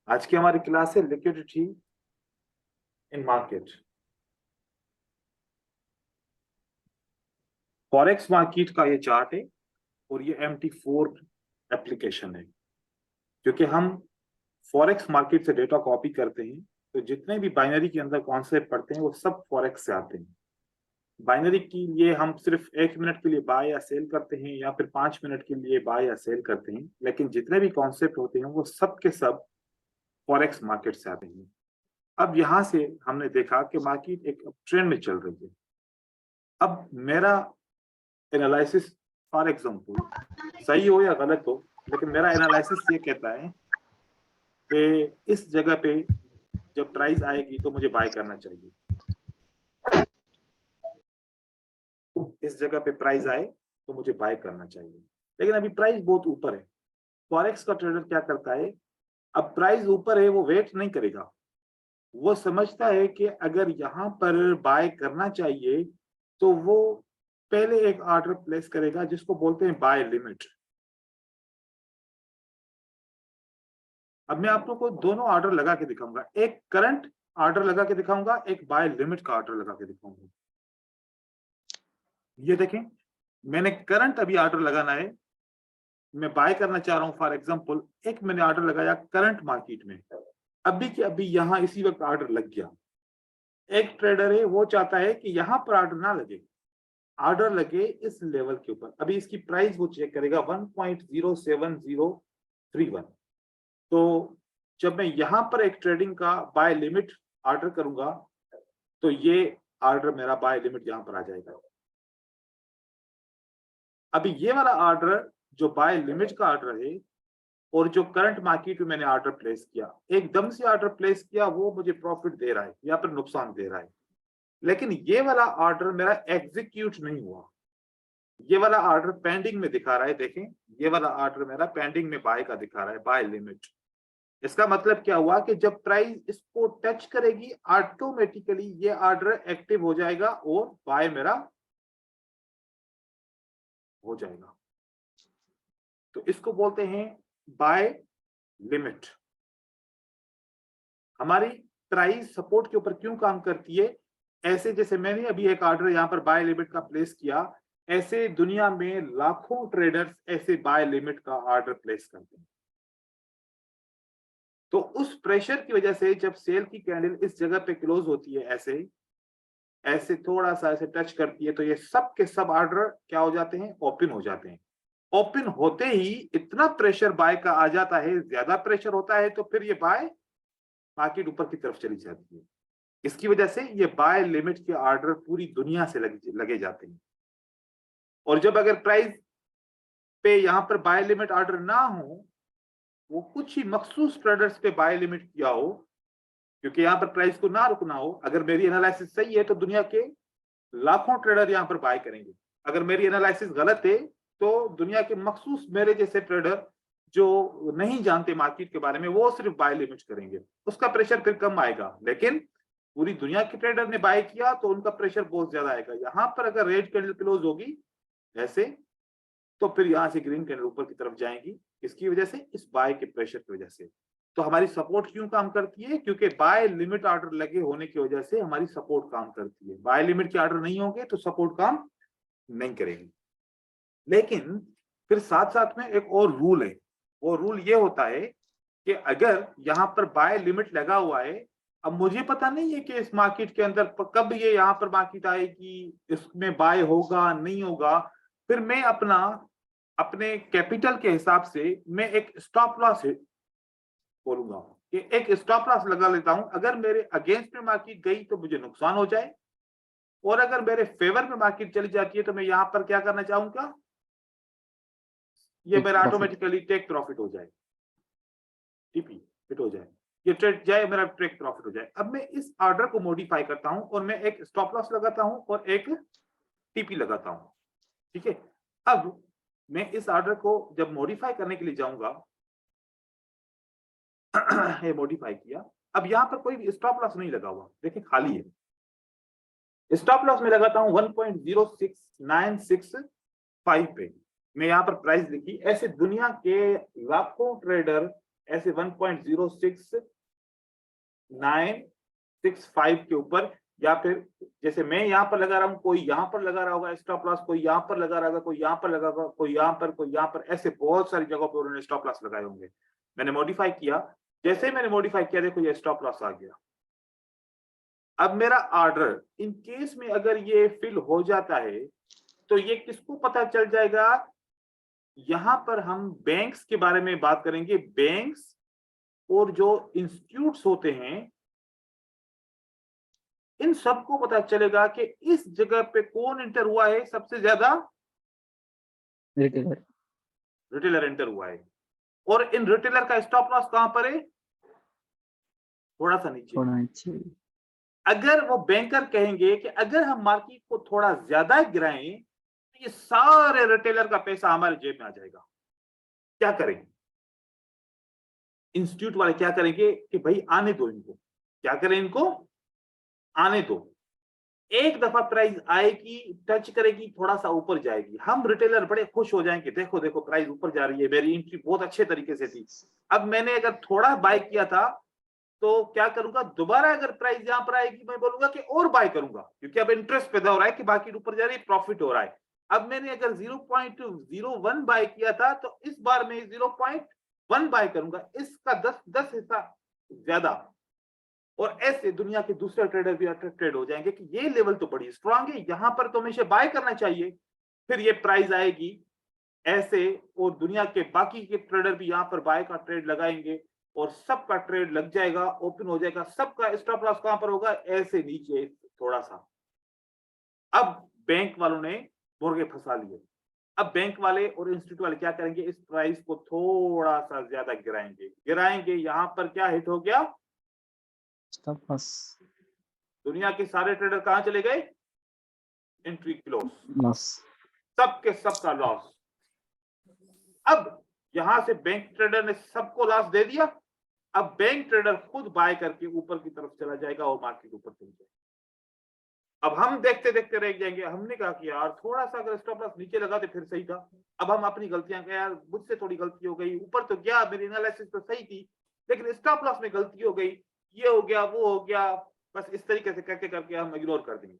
आज की हमारी क्लास है लिक्विडिटी इन मार्केट। फॉरेक्स मार्केट का ये चार्ट है और ये MT4 एप्लीकेशन है। क्योंकि हम फॉरेक्स मार्केट से डेटा कॉपी करते हैं तो जितने भी बाइनरी के अंदर कॉन्सेप्ट पढ़ते हैं वो सब फॉरेक्स से आते हैं। बाइनरी के लिए हम सिर्फ 1 मिनट के लिए बाय या सेल करते हैं या फिर 5 मिनट के लिए बाय या सेल करते हैं, लेकिन जितने भी कॉन्सेप्ट होते हैं वो सब के सब फॉरेक्स मार्केट से आते हैं। अब यहां से हमने देखा कि मार्केट एक ट्रेंड में चल रही है। अब मेरा एनालिसिस फॉर एग्जांपल सही हो या गलत हो, लेकिन मेरा एनालिसिस ये कहता है कि इस जगह पे जब प्राइस आएगी तो मुझे बाय करना चाहिए। इस जगह पे प्राइस आए तो मुझे बाय करना चाहिए, लेकिन अभी प्राइस बहुत ऊपर है। फॉरेक्स का ट्रेडर क्या करता है, अब प्राइस ऊपर है वो वेट नहीं करेगा। वो समझता है कि अगर यहाँ पर बाय करना चाहिए तो वो पहले एक ऑर्डर प्लेस करेगा जिसको बोलते हैं बाय लिमिट। अब मैं आप लोग को दोनों ऑर्डर लगा के दिखाऊंगा, एक करंट ऑर्डर लगा के दिखाऊंगा, एक बाय लिमिट का ऑर्डर लगा के दिखाऊंगा। ये देखें, मैंने करंट अभी ऑर्डर लगाना है, मैं बाय करना चाह रहा हूं। फॉर एग्जांपल एक मैंने ऑर्डर लगाया करंट मार्केट में, अभी के अभी यहां इसी वक्त ऑर्डर लग गया। एक ट्रेडर है वो चाहता है कि यहां पर ऑर्डर ना लगे, ऑर्डर लगे इस लेवल के ऊपर। अभी इसकी प्राइस वो चेक करेगा 1.07031। तो जब मैं यहां पर एक ट्रेडिंग का बाय लिमिट ऑर्डर करूंगा तो ये ऑर्डर मेरा बाय लिमिट यहां पर आ जाएगा। अभी ये वाला ऑर्डर जो बाय लिमिट का ऑर्डर है और जो करंट मार्केट में मैंने ऑर्डर प्लेस किया, एकदम से ऑर्डर प्लेस किया, वो मुझे प्रॉफिट दे रहा है या फिर नुकसान दे रहा है। लेकिन ये वाला ऑर्डर मेरा एग्जीक्यूट नहीं हुआ, ये वाला ऑर्डर पेंडिंग में दिखा रहा है। देखें, ये वाला ऑर्डर मेरा पेंडिंग में बाय का दिखा रहा है, बाय लिमिट। इसका मतलब क्या हुआ कि जब प्राइस इसको टच करेगी ऑटोमेटिकली ये ऑर्डर एक्टिव हो जाएगा और बाय मेरा हो जाएगा। तो इसको बोलते हैं बाय लिमिट। हमारी प्राइस सपोर्ट के ऊपर क्यों काम करती है? ऐसे जैसे मैंने अभी एक ऑर्डर यहां पर बाय लिमिट का प्लेस किया, ऐसे दुनिया में लाखों ट्रेडर्स ऐसे बाय लिमिट का ऑर्डर प्लेस करते हैं। तो उस प्रेशर की वजह से जब सेल की कैंडल इस जगह पे क्लोज होती है, ऐसे ऐसे थोड़ा सा ऐसे टच करती है, तो ये सब के सब ऑर्डर क्या हो जाते हैं, ओपन हो जाते हैं। ओपन होते ही इतना प्रेशर बाय का आ जाता है, ज्यादा प्रेशर होता है, तो फिर ये बाय मार्केट ऊपर की तरफ चली जाती है। इसकी वजह से ये बाय लिमिट के ऑर्डर पूरी दुनिया से लगे जाते हैं। और जब अगर प्राइस पे यहां पर बाय लिमिट ऑर्डर ना हो, वो कुछ ही मखसूस ट्रेडर्स पे बाय लिमिट किया हो, क्योंकि यहां पर प्राइस को ना रुकना हो। अगर मेरी एनालिसिस सही है तो दुनिया के लाखों ट्रेडर यहां पर बाय करेंगे। अगर मेरी एनालिसिस गलत है तो दुनिया के मखसूस मेरे जैसे ट्रेडर जो नहीं जानते मार्केट के बारे में, वो सिर्फ बाय लिमिट करेंगे। उसका प्रेशर फिर कम आएगा, लेकिन पूरी दुनिया के ट्रेडर ने बाय किया तो उनका प्रेशर बहुत ज्यादा आएगा। यहां पर अगर रेड कैंडल क्लोज होगी ऐसे, तो फिर यहां से ग्रीन कैंडल ऊपर की तरफ जाएंगी। इसकी वजह से, इस बाय के प्रेशर की वजह से। तो हमारी सपोर्ट क्यों काम करती है? क्योंकि बाय लिमिट ऑर्डर लगे होने की वजह से हमारी सपोर्ट काम करती है। बाय लिमिट के ऑर्डर नहीं होंगे तो सपोर्ट काम नहीं करेगी। लेकिन फिर साथ साथ में एक और रूल है। वो रूल ये होता है कि अगर यहाँ पर बाय लिमिट लगा हुआ है, अब मुझे पता नहीं है कि इस मार्केट के अंदर कब ये यहाँ पर मार्केट आएगी, इसमें बाय होगा नहीं होगा। फिर मैं अपने कैपिटल के हिसाब से मैं एक स्टॉप लॉस बोलूंगा कि एक स्टॉप लॉस लगा लेता हूं। अगर मेरे अगेंस्ट में मार्केट गई तो मुझे नुकसान हो जाए, और अगर मेरे फेवर में मार्केट चली जाती है तो मैं यहां पर क्या करना चाहूंगा, ये मेरा ऑटोमेटिकली टेक प्रॉफिट हो जाए, टीपी हिट हो जाए, ये ट्रेड जाए, मेरा टेक प्रॉफिट हो जाए। अब मैं इस ऑर्डर को मॉडिफाई करता हूं और मैं एक स्टॉप लॉस लगाता हूं और एक टीपी लगाता हूं। ठीक है, अब मैं इस ऑर्डर को जब मॉडिफाई करने के लिए जाऊंगा, ये मॉडिफाई किया, अब यहां पर कोई स्टॉप लॉस नहीं लगा हुआ, देखिए खाली है। स्टॉप लॉस में लगाता हूं 1.06965 पे। मैं यहां पर प्राइस लिखी। ऐसे दुनिया के लाखों ट्रेडर ऐसे 1.06965 के ऊपर, या फिर जैसे मैं यहाँ पर लगा रहा हूँ, कोई यहाँ पर लगा रहा होगा स्टॉप लॉस, कोई यहाँ पर लगा रहा होगा, कोई यहाँ पर लगा होगा, कोई यहाँ पर, कोई यहाँ पर, ऐसे बहुत सारी जगहों पर उन्होंने स्टॉप लॉस लगाए होंगे। मैंने मॉडिफाई किया, जैसे मैंने मॉडिफाई किया, देखो ये स्टॉप लॉस आ गया। अब मेरा ऑर्डर इन केस में अगर ये फिल हो जाता है तो ये किसको पता चल जाएगा? यहां पर हम बैंक्स के बारे में बात करेंगे। बैंक्स और जो इंस्टीट्यूट्स होते हैं, इन सबको पता चलेगा कि इस जगह पे कौन एंटर हुआ है सबसे ज्यादा? रिटेलर एंटर हुआ है। और इन रिटेलर का स्टॉप लॉस कहां पर है? थोड़ा सा नीचे। अगर वो बैंकर कहेंगे कि अगर हम मार्केट को थोड़ा ज्यादा गिराएं तो ये सारे रिटेलर का पैसा हमारे जेब में आ जाएगा, क्या करेंगे? इंस्टीट्यूट वाले क्या करेंगे कि भाई आने दो इनको, क्या करें, इनको आने दो। एक दफा प्राइस आएगी, टच करेगी, थोड़ा सा ऊपर जाएगी, हम रिटेलर बड़े खुश हो जाएंगे, देखो देखो प्राइस ऊपर जा रही है, मेरी एंट्री बहुत अच्छे तरीके से थी। अब मैंने अगर थोड़ा बाय किया था तो क्या करूंगा, दोबारा अगर प्राइस यहां पर आएगी मैं बोलूंगा कि और बाय करूंगा, क्योंकि अब इंटरेस्ट पैदा हो रहा है कि मार्केट ऊपर जा रही है, प्रॉफिट हो रहा है। अब मैंने अगर 0.01 बाय किया था तो इस बार मैं 0.1 बाय करूंगा, इसका 10 हिस्सा ज्यादा। और ऐसे दुनिया के दूसरे ट्रेडर भी अट्रैक्टेड हो जाएंगे कि ये लेवल तो बड़ी स्ट्रांग है, यहां पर तो हमेशा बाय करना चाहिए। फिर ये प्राइस आएगी ऐसे, और दुनिया के बाकी के ट्रेडर भी यहां पर बाय का ट्रेड लगाएंगे और सबका ट्रेड लग जाएगा, ओपन हो जाएगा, सबका स्टॉप लॉस कहां पर होगा? ऐसे नीचे थोड़ा सा। अब बैंक वालों ने मुर्गे फंसा लिए। अब बैंक वाले और इंस्टीट्यूट वाले क्या करेंगे? इस प्राइस को थोड़ा सा ज्यादा गिराएंगे। यहां पर क्या हिट हो गया? Stop loss. दुनिया के सारे ट्रेडर कहां चले गए? एंट्री लॉस, सबके सबका लॉस। अब यहां से बैंक ट्रेडर ने सबको लॉस दे दिया। अब बैंक ट्रेडर खुद बाय करके ऊपर की तरफ चला जाएगा और मार्केट ऊपर चली जाएगी। अब हम देखते देखते रह जाएंगे। हमने कहा कि यार थोड़ा सा अगर स्टॉप लॉस नीचे लगाते फिर सही था। अब हम अपनी गलतियां कहें, यार मुझसे थोड़ी गलती हो गई, ऊपर तो गया, मेरी एनालिसिस तो सही थी, लेकिन स्टॉप लॉस में गलती हो गई, ये हो गया, वो हो गया, बस इस तरीके से करके करके हम इग्नोर कर देंगे।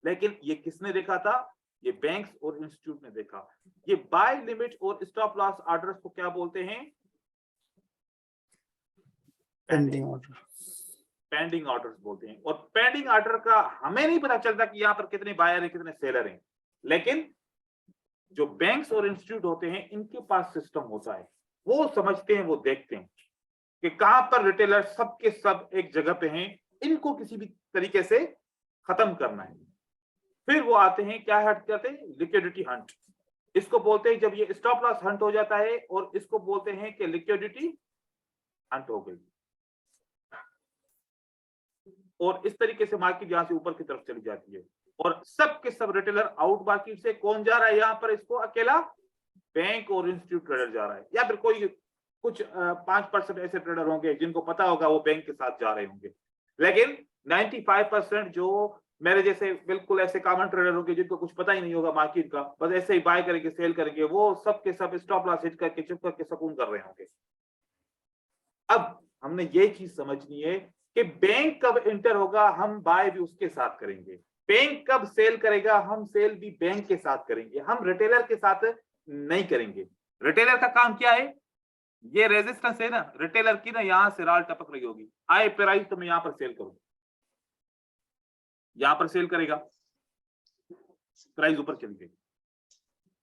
लेकिन ये किसने देखा था? ये बैंक्स और इंस्टीट्यूट ने देखा। ये बाय लिमिट और स्टॉप लॉस ऑर्डर्स को क्या बोलते हैं? पेंडिंग ऑर्डर्स बोलते हैं। और पेंडिंग ऑर्डर का हमें नहीं पता चलता कि यहाँ पर कितने बायर हैं, कितने सेलर हैं, लेकिन जो बैंक्स और इंस्टीट्यूट होते हैं इनके पास सिस्टम होता है, वो समझते हैं, वो देखते हैं कि कहां पर रिटेलर सबके सब एक जगह पे हैं, इनको किसी भी तरीके से खत्म करना है। फिर वो आते हैं, क्या हट करते हैं? Liquidity Hunt. इसको बोलते हैं जब ये स्टॉप लॉस हंट हो जाता है, और इसको बोलते हैं कि लिक्विडिटी हंट हो गई। और इस तरीके से मार्केट यहां से ऊपर की तरफ चली जाती है और सब के सब रिटेलर आउट मार्केट से। कौन जा रहा है यहां पर? इसको अकेला बैंक और इंस्टीट्यूट ट्रेडर जा रहा है, या फिर कोई कुछ 5% ऐसे ट्रेडर होंगे जिनको पता होगा वो बैंक के साथ जा रहे होंगे। लेकिन 95% जो मेरे जैसे बिल्कुल ऐसे कॉमन ट्रेडर होंगे जिनको कुछ पता ही नहीं होगा मार्केट का, बस ऐसे ही बाय करेंगे, सेल करेंगे, वो सब के सब स्टॉप लॉस हिट करके चुप करके सुकून कर रहे होंगे। अब हमने ये चीज समझनी है कि बैंक कब एंटर होगा, हम बाय भी उसके साथ करेंगे। बैंक कब सेल करेगा, हम सेल भी बैंक के साथ करेंगे, हम रिटेलर के साथ नहीं करेंगे। रिटेलर का काम क्या है? ये रेजिस्टेंस है ना, रिटेलर की ना यहां से राल टपक रही होगी, आए प्राइस तो मैं यहां पर सेल करूं, यहां पर सेल करेगा, प्राइस ऊपर चली गई,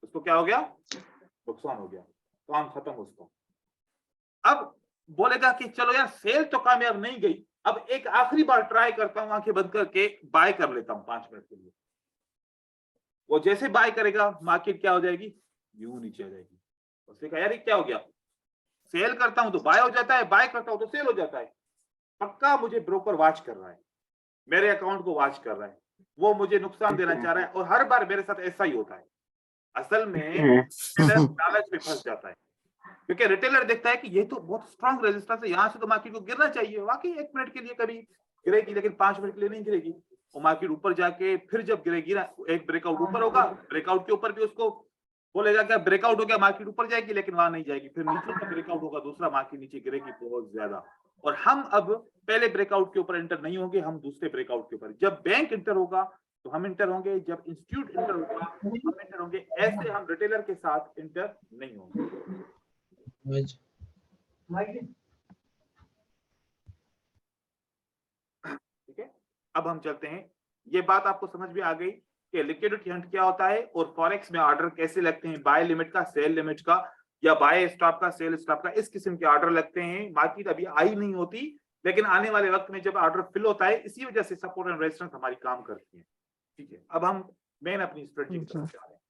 उसको क्या हो गया? नुकसान हो गया, काम खत्म उसका। अब बोलेगा कि चलो यार सेल तो कामयाब नहीं गई, अब एक आखिरी बार ट्राई करता हूं, आंखें बंद करके बाय कर लेता हूं 5 मिनट के लिए। वो जैसे बाय करेगा मार्केट क्या हो जाएगी? यूं नीचे आ जाएगी। उसने कहा यार ये क्या हो गया, सेल करता हूं तो बाय हो जाता है, बाय करता हूं तो सेल हो जाता है। पक्का मुझे ब्रोकर वॉच कर रहा है, मेरे अकाउंट को वॉच कर रहा है, वो मुझे नुकसान देना चाह रहा है, और हर बार मेरे साथ ऐसा ही होता है। असल में लालच में फंस जाता है, क्योंकि रिटेलर देखता है कि ये तो बहुत स्ट्रांग रेजिस्टेंस है, यहां से तो मार्केट को गिरना चाहिए, वाकई 1 मिनट के लिए कभी गिरेगी, लेकिन 5 मिनट के लिए नहीं गिरेगी। और मार्केट ऊपर जाके फिर जब गिरेगी ना, एक ब्रेकआउट ऊपर होगा, ब्रेकआउट के ऊपर भी उसको बोलेगा क्या ब्रेकआउट हो गया, मार्केट ऊपर जाएगी, लेकिन वहां नहीं जाएगी, फिर नीचे का ब्रेकआउट होगा, दूसरा मार्केट नीचे गिरेगी बहुत ज्यादा। और हम अब पहले ब्रेकआउट के ऊपर एंटर नहीं होंगे, हम दूसरे ब्रेकआउट के ऊपर। जब बैंक इंटर होगा तो हम इंटर होंगे, जब इंस्टीट्यूट इंटर होगा हम इंटर होंगे, ऐसे हम रिटेलर के साथ इंटर नहीं होंगे। ठीक है, अब हम चलते हैं। ये बात आपको समझ में आ गई कि लिक्विडिटी हंट क्या होता है और फॉरेक्स में ऑर्डर कैसे लगते हैं, बाय लिमिट का, सेल लिमिट का, या बाय स्टॉप का, सेल स्टॉप का, इस किस्म के ऑर्डर लगते हैं। मार्केट अभी आई नहीं होती, लेकिन आने वाले वक्त में जब ऑर्डर फिल होता है, इसी वजह से सपोर्ट एंड रेजिस्टेंस हमारी काम करती है। ठीक है, अब हम मेन अपनी स्ट्रेटजी की तरफ जा रहे हैं।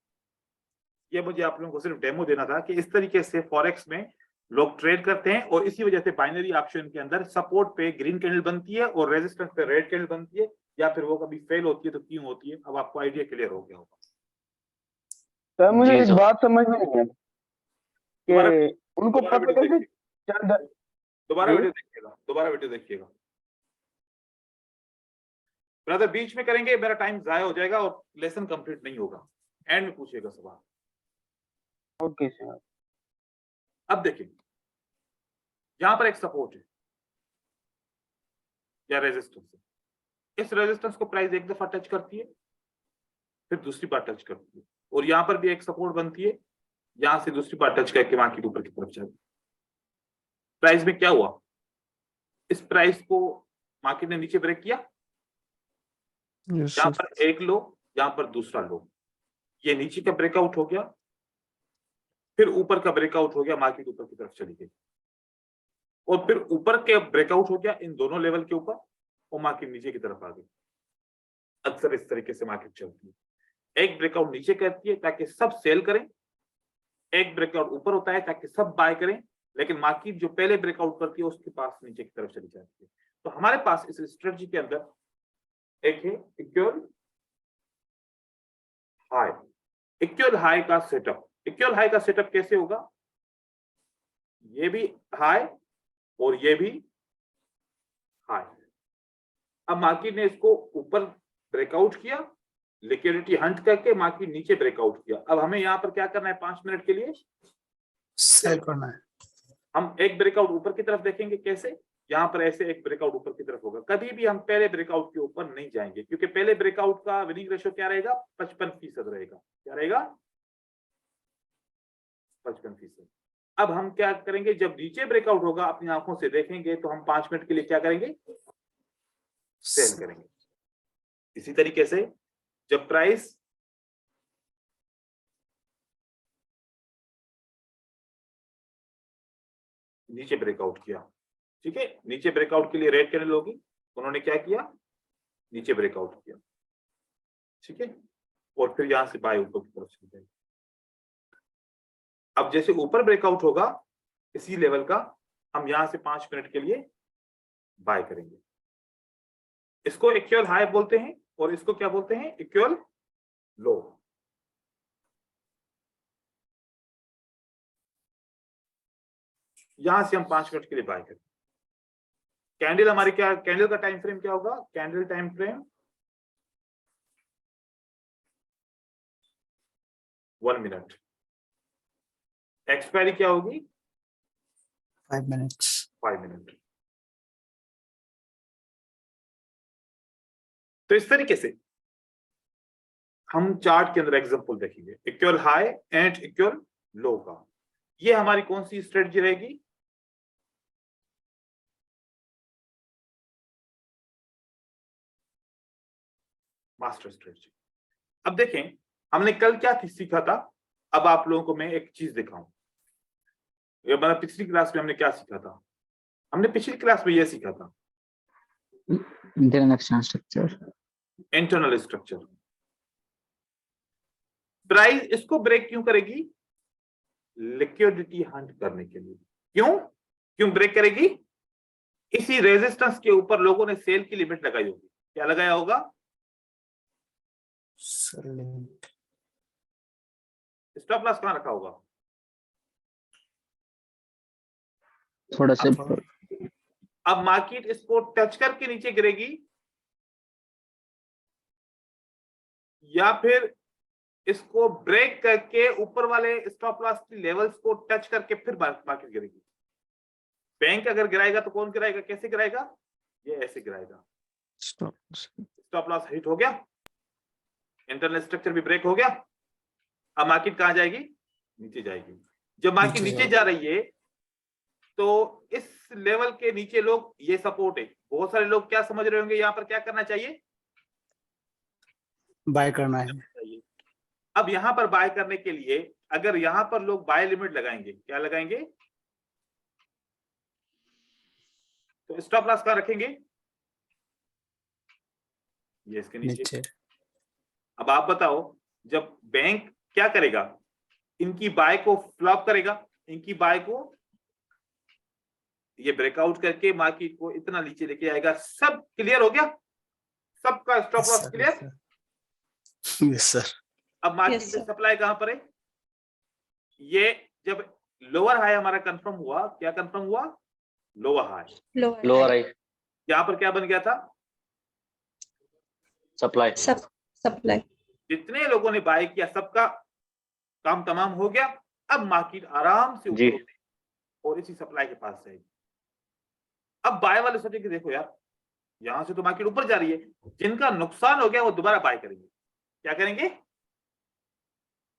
ये मुझे आप लोगों को सिर्फ डेमो देना था कि इस तरीके से फॉरेक्स में लोग ट्रेड करते हैं, और इसी वजह से बाइनरी ऑप्शन के अंदर सपोर्ट पे ग्रीन कैंडल बनती है और रेजिस्टेंस पे रेड कैंडल बनती है, या फिर वो कभी फेल होती है तो क्यों होती है। अब आपको आइडिया क्लियर हो गया होगा। सर मुझे एक बात समझ में नहीं आई कि उनको दोबारा पता कैसे दोबारा वीडियो देखिएगा, दोबारा वीडियो देखिएगा ब्रदर। बीच में करेंगे मेरा टाइम जाया हो जाएगा और लेसन कंप्लीट नहीं होगा, एंड में पूछिएगा सवाल। Okay sir. अब देखिए, यहां पर एक सपोर्ट है या रेजिस्टेंस है। इस रेजिस्टेंस को प्राइस एक दफा टच करती है, फिर दूसरी बार टच करती है, और यहां पर भी एक सपोर्ट बनती है, यहां से दूसरी बार टच करके मार्केट ऊपर की तरफ जाती है। प्राइस में क्या हुआ, इस प्राइस को मार्केट ने नीचे ब्रेक किया, यहां पर एक लो, यहां पर दूसरा लो, ये नीचे का ब्रेकआउट हो गया, फिर ऊपर का ब्रेकआउट हो गया, मार्केट ऊपर की तरफ चली गई, और फिर ऊपर के ब्रेकआउट हो गया इन दोनों लेवल के ऊपर, और मार्केट नीचे की तरफ आ गई। अक्सर इस तरीके से मार्केट चलती है, एक ब्रेकआउट नीचे करती है ताकि सब सेल करें, एक ब्रेकआउट ऊपर होता है ताकि सब बाय करें, लेकिन मार्केट जो पहले ब्रेकआउट करती है उसके पास नीचे की तरफ चली जाती है। तो हमारे पास इस स्ट्रेटजी के अंदर एक है इक्वल हाई। इक्वल हाई का सेटअप, इक्वल हाई का सेटअप कैसे होगा, ये भी हाई और ये भी हाई। अब मार्केट ने इसको ऊपर ब्रेकआउट किया, लिक्विडिटी हंट करके मार्केट नीचे ब्रेकआउट किया। अब हमें यहां पर क्या करना है, 5 मिनट के लिए सेल करना है। हम एक ब्रेकआउट ऊपर की तरफ देखेंगे, कैसे, यहां पर ऐसे एक ब्रेकआउट ऊपर की तरफ होगा। कभी भी हम पहले ब्रेकआउट के ऊपर नहीं जाएंगे, क्योंकि पहले ब्रेकआउट का विनिंग रेशियो क्या रहेगा, 55% रहेगा। क्या रहेगा, 55%। अब हम क्या करेंगे, जब नीचे ब्रेकआउट होगा अपनी आंखों से देखेंगे, तो हम 5 मिनट के लिए क्या करेंगे, सेल करेंगे। इसी तरीके से जब प्राइस नीचे ब्रेकआउट किया, ठीक है, नीचे ब्रेकआउट के लिए रेड कैंडल होगी, उन्होंने क्या किया, नीचे ब्रेकआउट किया, ठीक है, और फिर यहां से बाय ऊपर की तरफ चल जाएगी। अब जैसे ऊपर ब्रेकआउट होगा इसी लेवल का, हम यहां से 5 मिनट के लिए बाय करेंगे। इसको इक्वल हाई बोलते हैं, और इसको क्या बोलते हैं, इक्वल लो। यहां से हम 5 मिनट के लिए बाय करें। कैंडल हमारी क्या, कैंडल का टाइम फ्रेम क्या होगा, candle time frame 1 minute. Expiry क्या होगी, 5 मिनट्स। 5 मिनट। तो इस तरीके से हम चार्ट के अंदर एग्जांपल देखेंगे इक्वल हाई एंड इक्वल लो का। ये हमारी कौन सी स्ट्रेटजी रहेगी, मास्टर स्ट्रेटजी। अब देखें हमने कल क्या सीखा था, अब आप लोगों को मैं एक चीज दिखाऊं। ये मतलब पिछली क्लास में हमने क्या सीखा था, हमने पिछली क्लास में यह सीखा था internal exchange structure, internal structure. Price इसको ब्रेक क्यों करेगी, लिक्विडिटी हंट करने के लिए। क्यों क्यों ब्रेक करेगी, इसी रेजिस्टेंस के ऊपर लोगों ने सेल की लिमिट लगाई होगी। क्या लगाया होगा, स्टॉप लॉस कहां रखा होगा, थोड़ा सा। अब मार्केट इसको टच करके नीचे गिरेगी, या फिर इसको ब्रेक करके ऊपर वाले स्टॉप लॉस की लेवल्स को टच करके फिर मार्केट गिरेगी। बैंक अगर गिराएगा तो कौन गिराएगा, कैसे गिराएगा, ये ऐसे गिराएगा। स्टॉप लॉस हिट हो गया, इंटरनल स्ट्रक्चर भी ब्रेक हो गया, अब मार्केट कहां जाएगी, नीचे जाएगी। जब मार्केट नीचे जा रही है तो इस लेवल के नीचे लोग, ये सपोर्ट है, बहुत सारे लोग क्या समझ रहे होंगे यहाँ पर क्या करना चाहिए, बाय करना है। अब यहां पर बाय करने के लिए अगर यहां पर लोग बाय लिमिट लगाएंगे, क्या लगाएंगे, तो स्टॉप लॉस कहां रखेंगे, ये इसके नीचे। अब आप बताओ, जब बैंक क्या करेगा, इनकी बाय को फ्लॉप करेगा, इनकी बाय को ये ब्रेकआउट करके मार्केट को इतना नीचे लेके आएगा। सब क्लियर हो गया, सबका stop loss clear. Yes sir. अब मार्केट में सप्लाई कहां पर है, ये जब लोअर हाई हमारा कंफर्म हुआ, क्या कंफर्म हुआ, लोअर हाई, यहां पर क्या बन गया था, सप्लाई। जितने लोगों ने बाय किया सबका काम तमाम हो गया। अब मार्केट आराम से ऊपर और इसी सप्लाई के पास जाएगी। अब बाय वाले सोचेंगे देखो यार, यहां से तो मार्केट ऊपर जा रही है, जिनका नुकसान हो गया वो दोबारा बाय करेंगे। क्या करेंगे,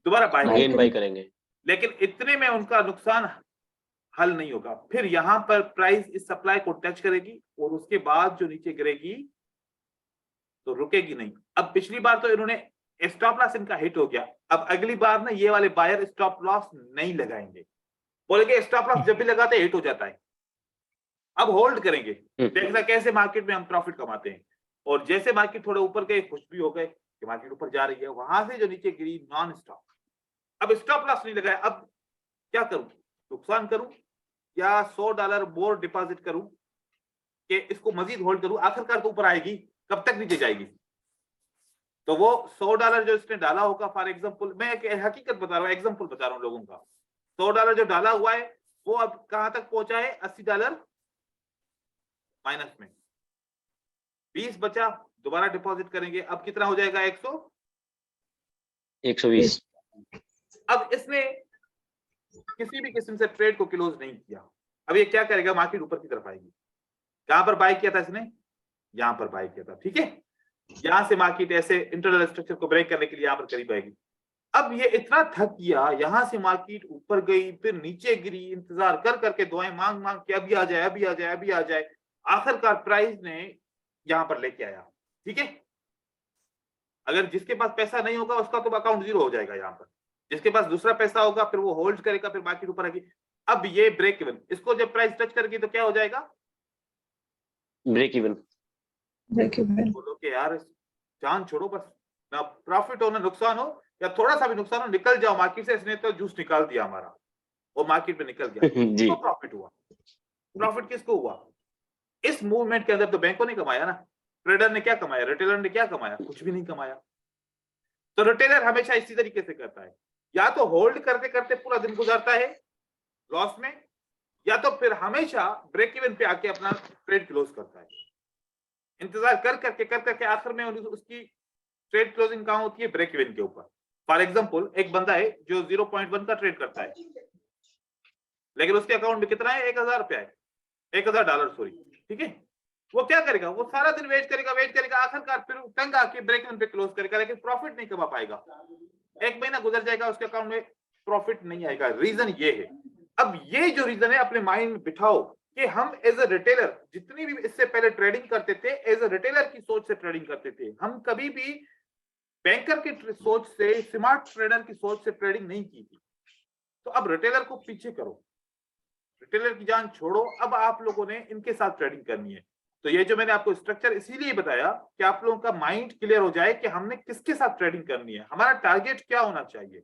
दोबारा बाय करेंगे। लेकिन इतने में उनका नुकसान हल नहीं होगा, फिर यहां पर प्राइस इस सप्लाई को टच करेगी और उसके बाद जो नीचे गिरेगी तो रुकेगी नहीं। अब पिछली बार तो इन्होंने स्टॉप लॉस इनका हिट हो गया, अब अगली बार ना ये वाले बायर स्टॉप लॉस नहीं लगाएंगे, बोलेंगे स्टॉप लॉस जब भी लगाते हैं हिट हो जाता है, अब होल्ड करेंगे, देखना कैसे मार्केट में हम प्रॉफिट कमाते हैं। और जैसे मार्केट थोड़े ऊपर गए, खुश भी हो गए कि मार्केट ऊपर जा रही है, वहां से जो नीचे गिरी नॉन स्टॉप, अब स्टॉप लॉस नहीं लगाया, अब क्या करूं, नुकसान करूं या $100 मोर डिपॉजिट करूं कि इसको मजीद होल्ड करूं, आखिरकार तो ऊपर आएगी, कब तक नीचे जाएगी। तो वो $100 जो इसने डाला होगा, फॉर एग्जांपल मैं एक हकीकत बता रहा हूँ, एग्जांपल बता रहा हूँ लोगों का, $100 जो डाला हुआ है वो अब कहां तक पहुंचा है, $80 माइनस में, 20 बचा, दोबारा डिपॉजिट करेंगे, अब कितना हो जाएगा, 120। अब इसने किसी भी किस्म से ट्रेड को क्लोज नहीं किया, अब ये क्या करेगा, मार्केट ऊपर की तरफ आएगी। कहां पर बाय किया था इसने, यहां पर बाय किया था, ठीक है, यहां से मार्केट ऐसे इंटरनल स्ट्रक्चर को ब्रेक करने के लिए यहां पर करीब आएगी। अब ये इतना थक गया, यहां से मार्केट ऊपर गई फिर नीचे गिरी, इंतजार कर करके दुआएं मांग मांग के अभी आ जाए, अभी आ जाए, अभी आ जाए, आखिरकार प्राइस ने यहां पर लेके आया, ठीक है। अगर जिसके पास पैसा नहीं होगा उसका तो अकाउंट जीरो हो जाएगा, यहाँ पर जिसके पास दूसरा पैसा होगा फिर वो होल्ड करेगा, फिर मार्केट ऊपर आएगी। अब ये ब्रेक इवन, इसको जब प्राइस टच करेगी तो क्या हो जाएगा, ब्रेक इवन। बोलो कि यार जान छोड़ो, बस ना प्रॉफिट हो ना नुकसान हो, या थोड़ा सा भी नुकसान हो, निकल जाओ मार्केट से। इसने तो जूस निकाल दिया हमारा और मार्केट में निकल गया जी। तो प्रॉफिट हुआ, प्रॉफिट किसको हुआ, इस मूवमेंट के अंदर तो बैंकों ने कमाया ना, ट्रेडर ने क्या कमाया, रिटेलर ने क्या कमाया, कुछ भी नहीं कमाया। तो रिटेलर हमेशा इसी तरीके से करता है, या तो होल्ड करते करते पूरा दिन गुजारता है लॉस में, या तो फिर हमेशा ब्रेक इवन पे आके अपना ट्रेड क्लोज करता है। इंतजार कर करके आखिर में उसकी ट्रेड क्लोजिंग कहां होती है, ब्रेक इवन के ऊपर। फॉर एग्जांपल एक बंदा है जो 0.1 का ट्रेड करता है, लेकिन उसके अकाउंट में कितना है, $1000 है, $1000 सॉरी, ठीक है। वो क्या करेगा, वो सारा दिन वेट करेगा, आखिरकार फिर तंग आके ब्रेक इवन पे क्लोज करेगा, लेकिन प्रॉफिट नहीं कमा पाएगा। 1 महीना गुजर जाएगा, उसके अकाउंट में प्रॉफिट नहीं आएगा। रीजन ये है। अब ये जो रीजन है अपने माइंड में बिठाओ कि हम एज अ रिटेलर जितनी भी इससे पहले ट्रेडिंग करते थे, एज अ रिटेलर की सोच से ट्रेडिंग करते थे, हम कभी भी बैंकर की सोच से, स्मार्ट ट्रेडर की सोच से ट्रेडिंग नहीं की थी। तो अब रिटेलर को पीछे करो, रिटेलर की जान छोड़ो, अब आप लोगों ने इनके साथ ट्रेडिंग करनी है। तो ये जो मैंने आपको स्ट्रक्चर इसीलिए बताया कि आप लोगों का माइंड क्लियर हो जाए कि हमने किसके साथ ट्रेडिंग करनी है, हमारा टारगेट क्या होना चाहिए,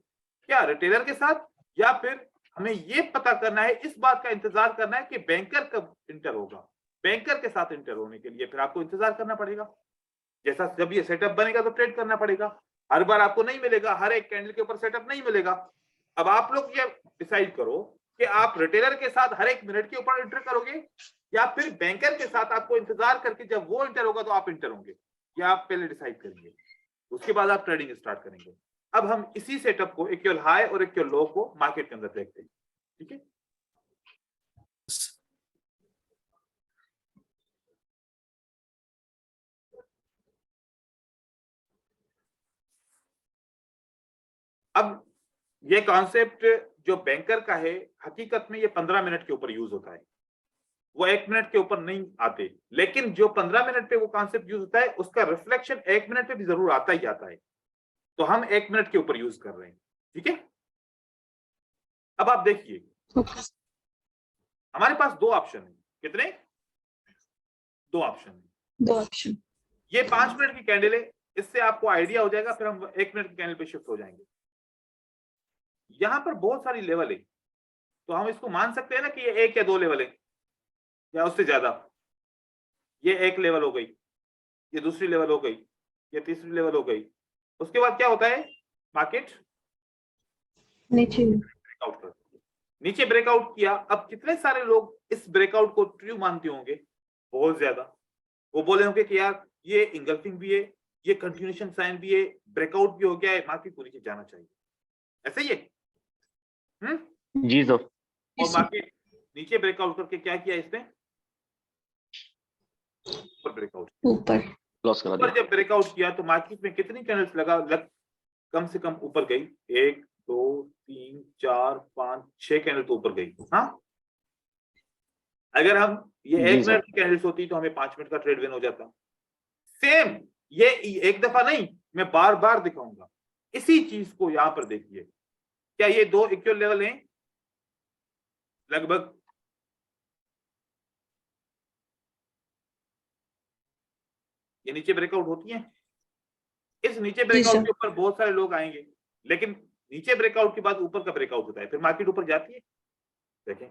क्या रिटेलर के साथ, या फिर हमें ये पता करना है, इस बात का इंतजार करना है कि बैंकर कब इंटर होगा। बैंकर के साथ इंटर होने के लिए फिर आपको इंतजार करना पड़ेगा, जैसा जब ये सेटअप बनेगा तो ट्रेड करना पड़ेगा। हर बार आपको नहीं मिलेगा, हर एक कैंडल के ऊपर सेटअप नहीं मिलेगा। अब आप लोग ये डिसाइड करो कि आप रिटेलर के साथ हर एक मिनट के ऊपर इंटर करोगे, या फिर बैंकर के साथ आपको इंतजार करके जब वो इंटर होगा तो आप इंटर होंगे, या आप पहले डिसाइड करेंगे, उसके बाद आप ट्रेडिंग स्टार्ट करेंगे। अब हम इसी सेटअप को इक्वल हाई और इक्वल लो को मार्केट के अंदर देखते हैं। ठीक है, अब ये कॉन्सेप्ट जो बैंकर का है, हकीकत में ये 15 मिनट के ऊपर यूज होता है, वो 1 मिनट के ऊपर नहीं आते, लेकिन जो 15 मिनट पे वो कॉन्सेप्ट यूज होता है उसका रिफ्लेक्शन 1 मिनट पे भी जरूर आता ही आता है, तो हम 1 मिनट के ऊपर यूज कर रहे हैं। ठीक है, अब आप देखिए हमारे पास दो ऑप्शन है, कितने? दो ऑप्शन है। 2 ऑप्शन। ये 5 मिनट की कैंडल है, इससे आपको आइडिया हो जाएगा, फिर हम 1 मिनट की कैंडल पे शिफ्ट हो जाएंगे। यहां पर बहुत सारी लेवल है, तो हम इसको मान सकते हैं ना कि ये 1 या 2 लेवल है या उससे ज्यादा। ये एक लेवल हो गई, ये दूसरी लेवल हो गई, ये तीसरी लेवल हो गई। उसके बाद क्या होता है, मार्केट नीचे ब्रेकआउट करती है। नीचे ब्रेकआउट किया, अब कितने सारे लोग इस ब्रेकआउट को ट्रू मानते होंगे? बहुत ज्यादा। वो बोले होंगे कि यार ये इंगल्फिंग भी है, ये कंटिन्यूएशन साइन भी है, ब्रेकआउट भी हो गया है, मार्केट को नीचे जाना चाहिए। ऐसा ही है। जी सर। और मार्केट नीचे ब्रेकआउट करके क्या किया इसने? ऊपर ब्रेकआउट, ऊपर क्लोज करा ऊपर दिया। जब ब्रेकआउट किया तो मार्केट में कितनी कैंडल्स कम से कम ऊपर गई? 1 2 3 4 5 6 कैंडल तो ऊपर गई। हाँ, अगर हम ये जी 1 सर। मिनट की कैंडल्स होती तो हमें 5 मिनट का ट्रेड विन हो जाता। सेम, ये एक दफा नहीं, मैं बार बार दिखाऊंगा। इसी चीज को यहां पर देखिए, क्या ये दो इक्वल लेवल हैं? लगभग ये नीचे ब्रेकआउट होती है। इस नीचे ब्रेकआउट सर। के ऊपर बहुत सारे लोग आएंगे, लेकिन नीचे ब्रेकआउट के बाद ऊपर का ब्रेकआउट होता है, फिर मार्केट ऊपर जाती है। देखें,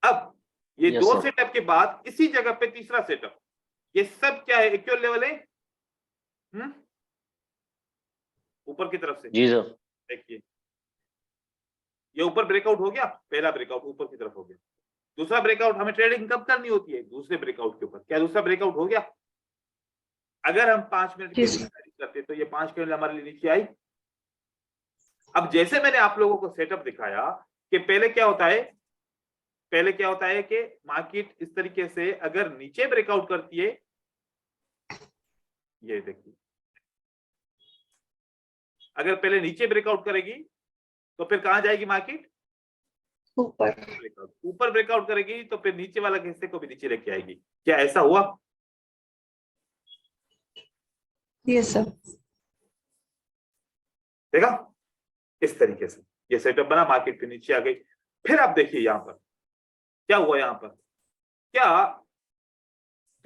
अब ये Yes, दो sir. सेटअप के बाद इसी जगह पे तीसरा सेटअप, ये सब क्या है? इक्वल लेवल है। ऊपर की तरफ से जी सर। देखिए, ये ऊपर ब्रेकआउट हो गया, पहला ब्रेकआउट ऊपर की तरफ हो गया। दूसरा ब्रेकआउट हमें ट्रेडिंग कब करनी होती है? दूसरे ब्रेकआउट के ऊपर। क्या दूसरा ब्रेकआउट हो गया? अगर हम 5 मिनट के जी, लिए करते तो ये 5 कैंडल हमारे लिए नीचे आई। अब जैसे मैंने आप लोगों को सेटअप दिखाया कि पहले क्या होता है, पहले क्या होता है कि मार्केट इस तरीके से अगर नीचे ब्रेकआउट करती है, ये देखिए, अगर पहले नीचे ब्रेकआउट करेगी तो फिर कहां जाएगी मार्केट? ऊपर। ब्रेकआउट। ऊपर ब्रेकआउट करेगी तो फिर नीचे वाला हिस्से को भी नीचे लेके आएगी। क्या ऐसा हुआ? ये सब देखा, इस तरीके से ये सेटअप बना, मार्केट पे नीचे आ गई। फिर आप देखिए यहां पर क्या हुआ। यहां पर क्या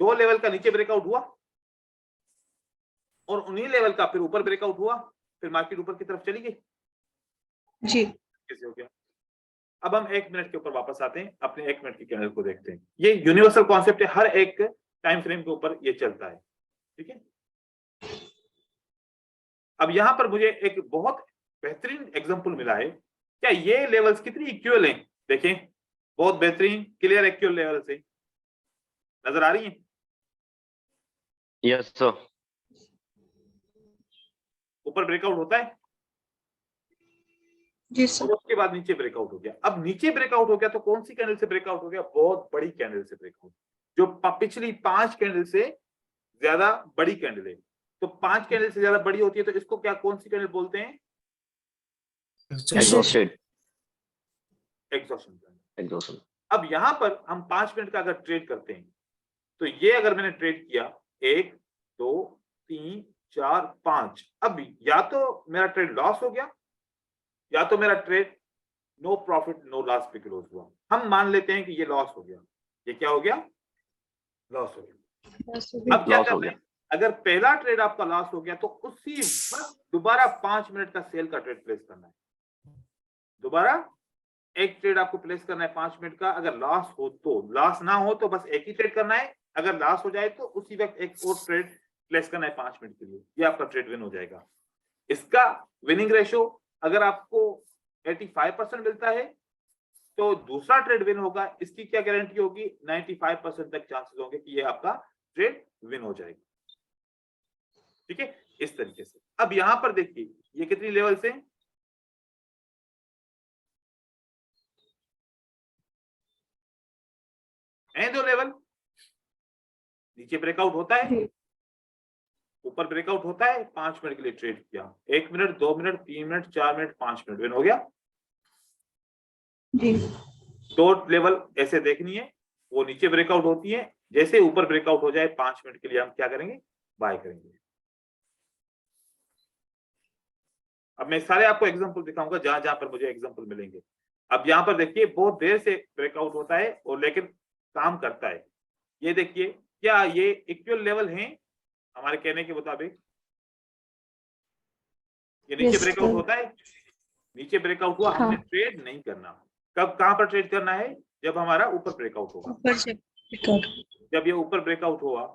2 लेवल का नीचे ब्रेकआउट हुआ और उन्हीं लेवल का फिर ऊपर ब्रेकआउट हुआ, फिर मार्केट ऊपर की तरफ चली गई। जी। कैसे हो गया? अब हम 1 मिनट के ऊपर वापस आते हैं, अपने 1 मिनट की कैंडल को देखते हैं। ये यूनिवर्सल कॉन्सेप्ट है, हर एक टाइम फ्रेम के ऊपर ये चलता है। ठीक है, अब यहां पर मुझे एक बहुत बेहतरीन एग्जांपल मिला है। क्या ये लेवल्स कितनी इक्वल हैं? देखें, बहुत बेहतरीन क्लियर इक्वल लेवल से नजर आ रही हैं। Yes sir. ऊपर ब्रेकआउट होता है जी सर। और उसके बाद नीचे ब्रेकआउट हो गया। अब नीचे ब्रेकआउट हो गया तो कौन सी कैंडल से ब्रेकआउट हो गया? बहुत बड़ी कैंडल से ब्रेकआउट, जो पिछली 5 कैंडल से ज्यादा बड़ी कैंडल है। तो 5 कैंडल से ज्यादा बड़ी होती है तो इसको क्या, कौन सी कैंडल बोलते हैं? एग्जॉस्टेड। Exhaustion candle. एग्जॉस्शन। अब यहां पर हम 5 मिनट का अगर ट्रेड करते हैं तो ये अगर मैंने ट्रेड किया 1 2 3 4 5, अब या तो मेरा ट्रेड लॉस हो गया या तो मेरा trade no profit no loss पे क्लोज हुआ। हम मान लेते हैं कि ये लॉस हो गया। ये क्या हो गया? लॉस हो गया। अब क्या लॉस हो करना गया। है? अगर पहला ट्रेड आपका लॉस हो गया तो उसी वक्त दोबारा 5 मिनट का सेल का ट्रेड प्लेस करना है। दोबारा एक ट्रेड आपको प्लेस करना है 5 मिनट का। अगर लॉस हो तो, लॉस ना हो तो बस एक ही ट्रेड करना है। अगर लॉस हो जाए तो उसी वक्त एक और ट्रेड प्लेस करना है 5 मिनट के लिए। ये आपका ट्रेड विन हो जाएगा। इसका विनिंग रेशो अगर आपको 85% मिलता है तो दूसरा ट्रेड विन होगा। इसकी क्या गारंटी होगी? 95% तक चांसेस होंगे कि ये आपका ट्रेड विन हो जाएगा। ठीक है, इस तरीके से। अब यहां पर देखिए ये कितनी लेवल से, हैं 2 लेवल। नीचे ब्रेकआउट होता है, जी ऊपर ब्रेकआउट होता है, 5 मिनट के लिए ट्रेड किया, 1 minute, 2 minute, 3 minute, 4 minute, 5 minute, win हो गया। जी 2 लेवल ऐसे देखनी है, वो नीचे ब्रेकआउट होती है, जैसे ऊपर ब्रेकआउट हो जाए 5 मिनट के लिए हम क्या करेंगे, बाय करेंगे। अब मैं सारे आपको एग्जांपल दिखाऊंगा जहां जहां पर मुझे एग्जांपल मिलेंगे। अब यहां पर देखिए बहुत देर से ब्रेकआउट होता है और लेकिन काम करता है। ये देखिए क्या ये इक्वल लेवल हैं हमारे कहने के मुताबिक। ये नीचे Yes, ब्रेकआउट sir. होता है, नीचे ब्रेकआउट हुआ, हाँ। हमने ट्रेड नहीं करना। कब कहां पर ट्रेड करना है, जब हमारा ऊपर ब्रेकआउट होगा। ऊपर से ब्रेकआउट। जब ये ऊपर ब्रेकआउट हुआ,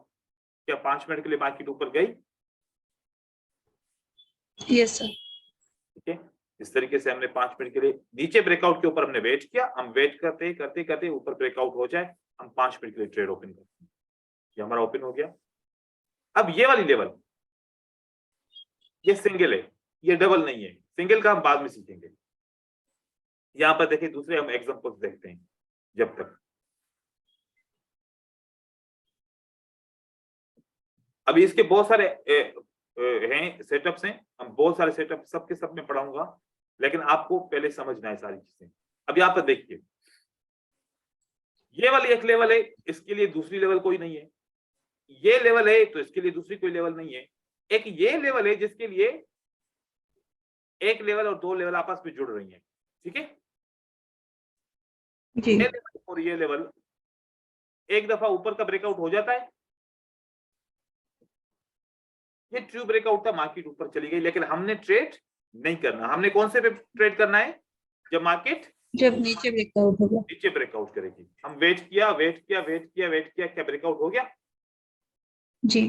क्या 5 मिनट के लिए मार्केट ऊपर गई, यस सर। ठीक है। इस तरीके से हमने 5 मिनट के लिए नीचे ब्रेकआउट के ऊपर हमने वेट किया, हम वेट करते करते करते ऊपर ब्रेकआउट हो जाए, हम 5 मिनट के लिए ट्रेड ओपन करते हैं। ये हमारा ओपन हो गया। अब ये वाली लेवल, ये सिंगल है, ये डबल नहीं है। सिंगल का हम बाद में सीखेंगे। यहां पर देखिए दूसरे हम एग्जांपल्स देखते हैं। जब तक अभी इसके बहुत सारे हैं सेटअप्स हैं, हम बहुत सारे सेटअप सबके सब में पढ़ाऊंगा, लेकिन आपको पहले समझना है सारी चीजें। अब यहां पर देखिए ये वाली एक लेवल है, इसके लिए दूसरी लेवल कोई नहीं है। ये लेवल है तो इसके लिए दूसरी कोई लेवल नहीं है। एक ये लेवल है जिसके लिए एक लेवल और 2 लेवल आपस में जुड़ रही हैं, ठीक है। जी ये लेवल और ये लेवल एक दफा ऊपर का ब्रेकआउट हो जाता है, ये ट्रू ब्रेकआउट था, मार्केट ऊपर चली गई, लेकिन हमने ट्रेड नहीं करना। हमने कौन से पे ट्रेड करना है, जब मार्केट जब नीचे ब्रेकआउट होगा। नीचे ब्रेकआउट करेगी। हम वेट किया वेट किया वेट किया वेट किया, क्या ब्रेकआउट हो गया। जी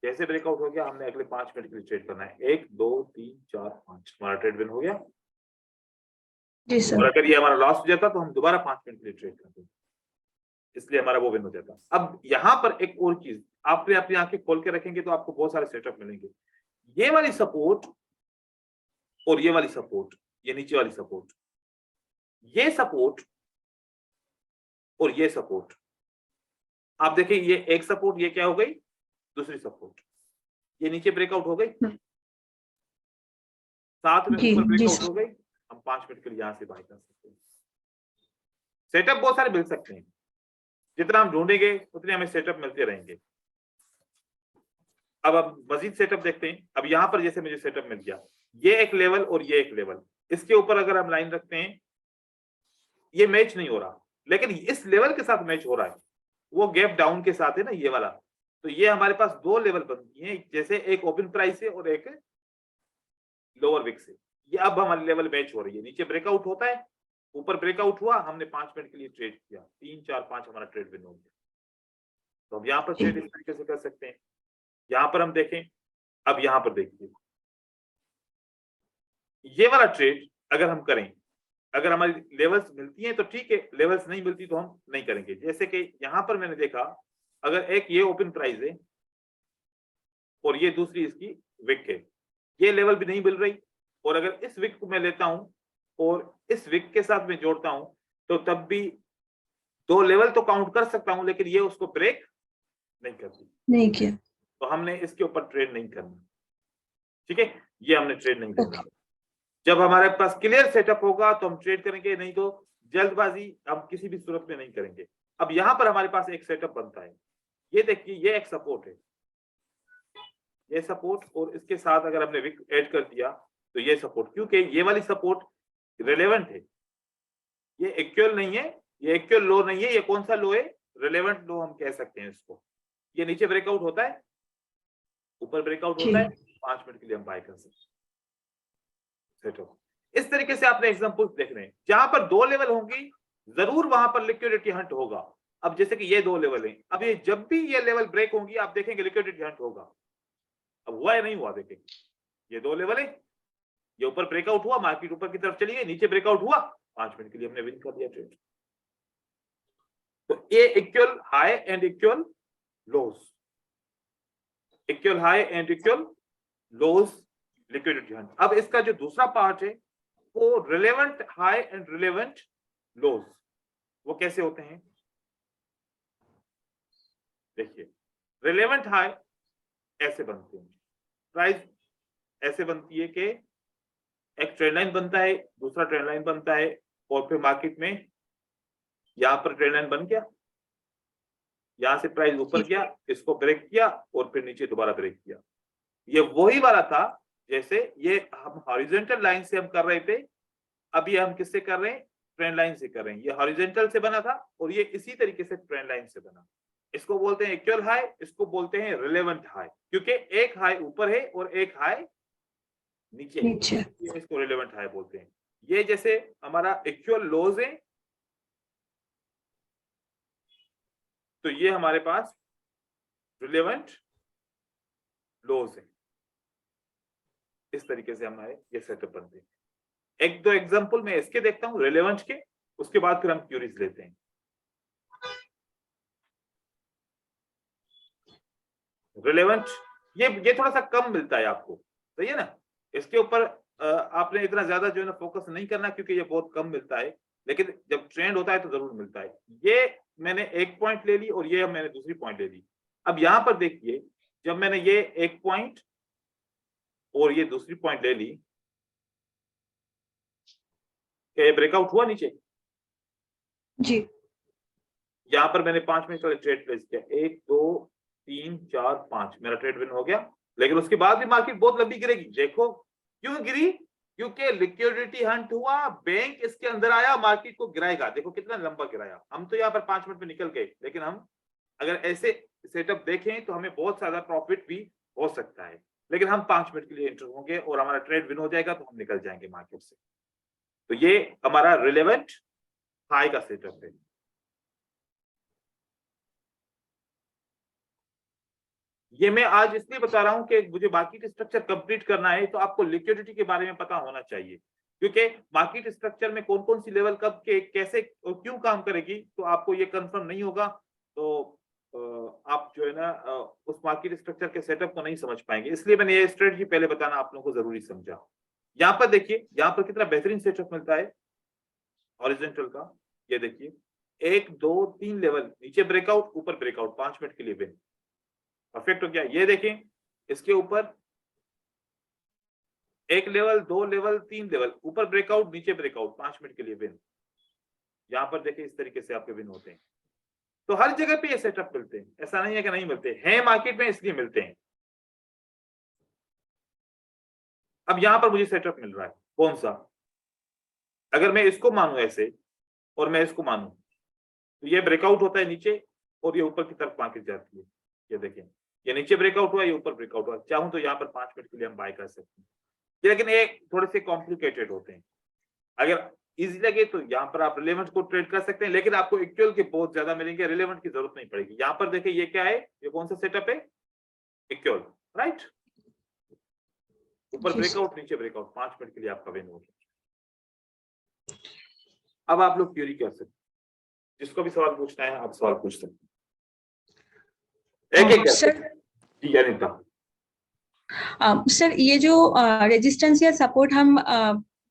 जैसे ब्रेकआउट हो गया, हमने अगले 5 मिनट के लिए ट्रेड करना है। 1 2 3 4 5, हमारा ट्रेड विन हो गया। जी और सर। अगर ये हमारा लॉस हो जाता तो हम दोबारा 5 मिनट के लिए ट्रेड करते, इसलिए हमारा वो विन हो जाता। अब यहां पर एक और चीज, आपने अपनी आंखें खोल के रखेंगे तो आपको बहुत सारे सेटअप मिलेंगे। ये वाली सपोर्ट और ये वाली सपोर्ट, ये नीचे वाली सपोर्ट, ये सपोर्ट और ये सपोर्ट, आप देखिए ये एक सपोर्ट, ये क्या हो गई, दूसरी सपोर्ट, ये नीचे ब्रेकआउट हो गई, साथ में जी, ऊपर जी ब्रेकआउट सर। हो गई। हम 5 मिनट के लिए यहां से बाय कर सकते हैं। सेटअप बहुत सारे मिल सकते हैं, जितना हम ढूंढेंगे उतने हमें सेटअप मिलते रहेंगे। अब मजीद सेटअप देखते हैं। अब यहां पर जैसे मुझे सेटअप मिल गया, ये एक लेवल और ये एक लेवल, इसके ऊपर अगर हम लाइन रखते हैं, ये मैच नहीं हो रहा, लेकिन इस लेवल के साथ मैच हो रहा है, वो गैप डाउन के साथ है ना ये वाला। तो ये हमारे पास 2 लेवल बनती हैं, जैसे एक ओपन प्राइस है और एक लोअर विक्स है। ये अब हमारी लेवल मैच हो रही है। नीचे ब्रेकआउट होता है, ऊपर ब्रेकआउट हुआ, हमने 5 मिनट के लिए ट्रेड किया, 3 4 5 हमारा ट्रेड विन हो गया। तो हम यहाँ पर ट्रेड इस तरीके से कर सकते हैं। यहां पर हम देखें, अब यहां पर देखिए ये वाला ट्रेड अगर हम करें, अगर हमारी लेवल्स मिलती हैं तो ठीक है, लेवल्स नहीं मिलती तो हम नहीं करेंगे। जैसे कि यहां पर मैंने देखा, अगर एक ये ओपन प्राइस है और ये दूसरी इसकी विक है, ये लेवल भी नहीं मिल रही, और अगर इस विक को मैं लेता हूं और इस विक के साथ मैं जोड़ता हूं, तो तब भी 2 लेवल तो काउंट कर सकता हूं, लेकिन ये उसको ब्रेक नहीं करती। नहीं किया। तो हमने इसके ऊपर ट्रेड नहीं करना, ठीक है, ये हमने ट्रेड नहीं करना। जब हमारे पास क्लियर सेटअप होगा तो हम ट्रेड करेंगे, नहीं तो जल्दबाजी हम किसी भी सूरत में नहीं करेंगे। अब यहां पर हमारे पास एक सेटअप बनता है, ये देखिए ये एक सपोर्ट है, ये सपोर्ट, और इसके साथ अगर हमने विक ऐड कर दिया तो ये सपोर्ट, क्योंकि ये वाली सपोर्ट रिलेवेंट है, ये इक्वल नहीं है, ये इक्वल लो नहीं है। ये कौन सा लो है, रिलेवेंट लो हम कह सकते हैं इसको। ये नीचे ब्रेकआउट होता है, ऊपर ब्रेकआउट होता है, 5 मिनट के लिए हम बाय कर सकते हैं। सेटअप इस तरीके से आपने एग्जांपल्स देखने हैं। जहां पर 2 लेवल होंगी जरूर वहां पर लिक्विडिटी हंट होगा। अब जैसे कि ये 2 लेवल हैं, अब ये जब भी ये लेवल ब्रेक होंगी आप देखेंगे लिक्विडिटी हंट होगा। अब हुआ या नहीं हुआ, देखेंगे ये 2 लेवल है, ये ऊपर ब्रेकआउट हुआ, मार्केट ऊपर की तरफ चली गई, नीचे ब्रेकआउट हुआ, 5 मिनट के लिए हमने विन कर दिया ट्रेड। तो ये equal high and equal lows, equal high and equal lows, liquidity hunt. अब इसका जो दूसरा पार्ट है वो relevant high and relevant lows, वो कैसे होते हैं देखिए। रिलेवेंट हाई ऐसे बनते हैं, प्राइस ऐसे बनती है कि एक ट्रेंड लाइन बनता है, दूसरा ट्रेंड लाइन बनता है, और फिर मार्केट में यहां पर ट्रेंड लाइन बन गया, यहां से प्राइस ऊपर गया, इसको ब्रेक किया और फिर नीचे दोबारा ब्रेक किया। ये वही वाला था जैसे ये हम हॉरिजॉन्टल लाइन से हम कर रहे थे, अब ये हम किससे कर रहे हैं, ट्रेंड लाइन से कर रहे हैं। ये हॉरिजॉन्टल से बना था और ये इसी तरीके से ट्रेंड लाइन से बना। इसको बोलते हैं एक्चुअल हाई, इसको बोलते हैं रिलेवेंट हाई, क्योंकि एक हाई ऊपर है और एक हाई नीचे है, नीचे। इसको रिलेवेंट हाई बोलते हैं। ये जैसे हमारा एक्चुअल लोज है, तो ये हमारे पास रिलेवेंट लोज है। इस तरीके से हमारे ये सेटअप बनते हैं। एक दो एग्जांपल मैं इसके देखता हूं रिलेवेंट के, उसके बाद फिर हम क्यूरीज लेते हैं। रिलेवेंट ये थोड़ा सा कम मिलता है आपको, सही है ना। इसके ऊपर आपने इतना ज्यादा जो है ना फोकस नहीं करना, क्योंकि ये बहुत कम मिलता है, लेकिन जब ट्रेंड होता है तो जरूर मिलता है। ये मैंने एक पॉइंट ले ली और ये मैंने दूसरी पॉइंट ले ली। अब यहां पर देखिए, जब मैंने ये एक पॉइंट और ये दूसरी पॉइंट ले ली, क्या ये ब्रेकआउट हुआ नीचे? जी। यहां पर मैंने 5 मिनट वाले ट्रेड प्लेस किया, 1 2 3 4 5, मेरा ट्रेड विन हो गया। लेकिन उसके बाद भी मार्केट बहुत लंबी गिरेगी। देखो क्यों गिरी, क्योंकि लिक्विडिटी हंट हुआ, बैंक इसके अंदर आया, मार्केट को गिराएगा। देखो कितना लंबा गिराया। हम तो यहाँ पर 5 मिनट में निकल गए, लेकिन हम अगर ऐसे सेटअप देखें तो हमें बहुत ज्यादा प्रॉफिट भी हो सकता है। लेकिन हम 5 मिनट के लिए एंटर होंगे और हमारा ट्रेड विन हो जाएगा, तो हम निकल जाएंगे मार्केट से। तो ये हमारा रिलेवेंट हाई का सेटअप है। ये मैं आज इसलिए बता रहा हूं कि मुझे मार्केट स्ट्रक्चर कंप्लीट करना है, तो आपको लिक्विडिटी के बारे में पता होना चाहिए, क्योंकि मार्केट स्ट्रक्चर में कौन कौन सी लेवल कब के कैसे और क्यों काम करेगी, तो आपको ये कंफर्म नहीं होगा तो आप जो है ना उस मार्केट स्ट्रक्चर के सेटअप को नहीं समझ पाएंगे। इसलिए मैंने ये स्ट्रेटजी पहले बताना आप लोगों को जरूरी समझा। यहाँ पर देखिए, यहाँ पर कितना बेहतरीन सेटअप मिलता है हॉरिजॉन्टल का। ये देखिए 1 2 3 लेवल, नीचे ब्रेकआउट, ऊपर ब्रेकआउट, 5 मिनट के लिए विन। परफेक्ट हो गया। ये देखें इसके ऊपर 1 लेवल, 2 लेवल, 3 लेवल, ऊपर ब्रेकआउट, नीचे ब्रेकआउट, 5 मिनट के लिए विन। यहां पर देखिए इस तरीके से आपके विन होते हैं। तो हर जगह पे ये सेटअप मिलते हैं, ऐसा नहीं है कि नहीं मिलते हैं, मार्केट में इसलिए मिलते हैं। अब यहां पर मुझे सेटअप मिल रहा है कौन सा, अगर मैं इसको मानूं ऐसे और मैं इसको मानूं, तो ये ब्रेकआउट होता है नीचे और ये ऊपर की तरफ मार्केट जाती है। ये देखें, ये नीचे ब्रेकआउट हुआ, ये ऊपर ब्रेकआउट हुआ। चाहूं तो यहाँ पर 5 मिनट के लिए हम बाय कर सकते हैं, लेकिन ये थोड़े से कॉम्प्लिकेटेड होते हैं। अगर इजी लगे तो यहाँ पर आप रिलेवेंट को ट्रेड कर सकते हैं, लेकिन आपको एक्चुअल के बहुत ज्यादा मिलेंगे, रिलेवेंट की जरूरत नहीं पड़ेगी। यहाँ पर देखिए ये क्या है, ये कौन सा सेटअप है, एक्चुअल, राइट। ऊपर ब्रेकआउट, नीचे ब्रेकआउट, 5 मिनट के लिए आपका विन हो गया। अब आप लोग क्यूरी कर सकते हैं, जिसको भी सवाल पूछना है आप सवाल पूछ सकते हैं। एक सर, जी अनिता। सर ये जो रेजिस्टेंस या सपोर्ट हम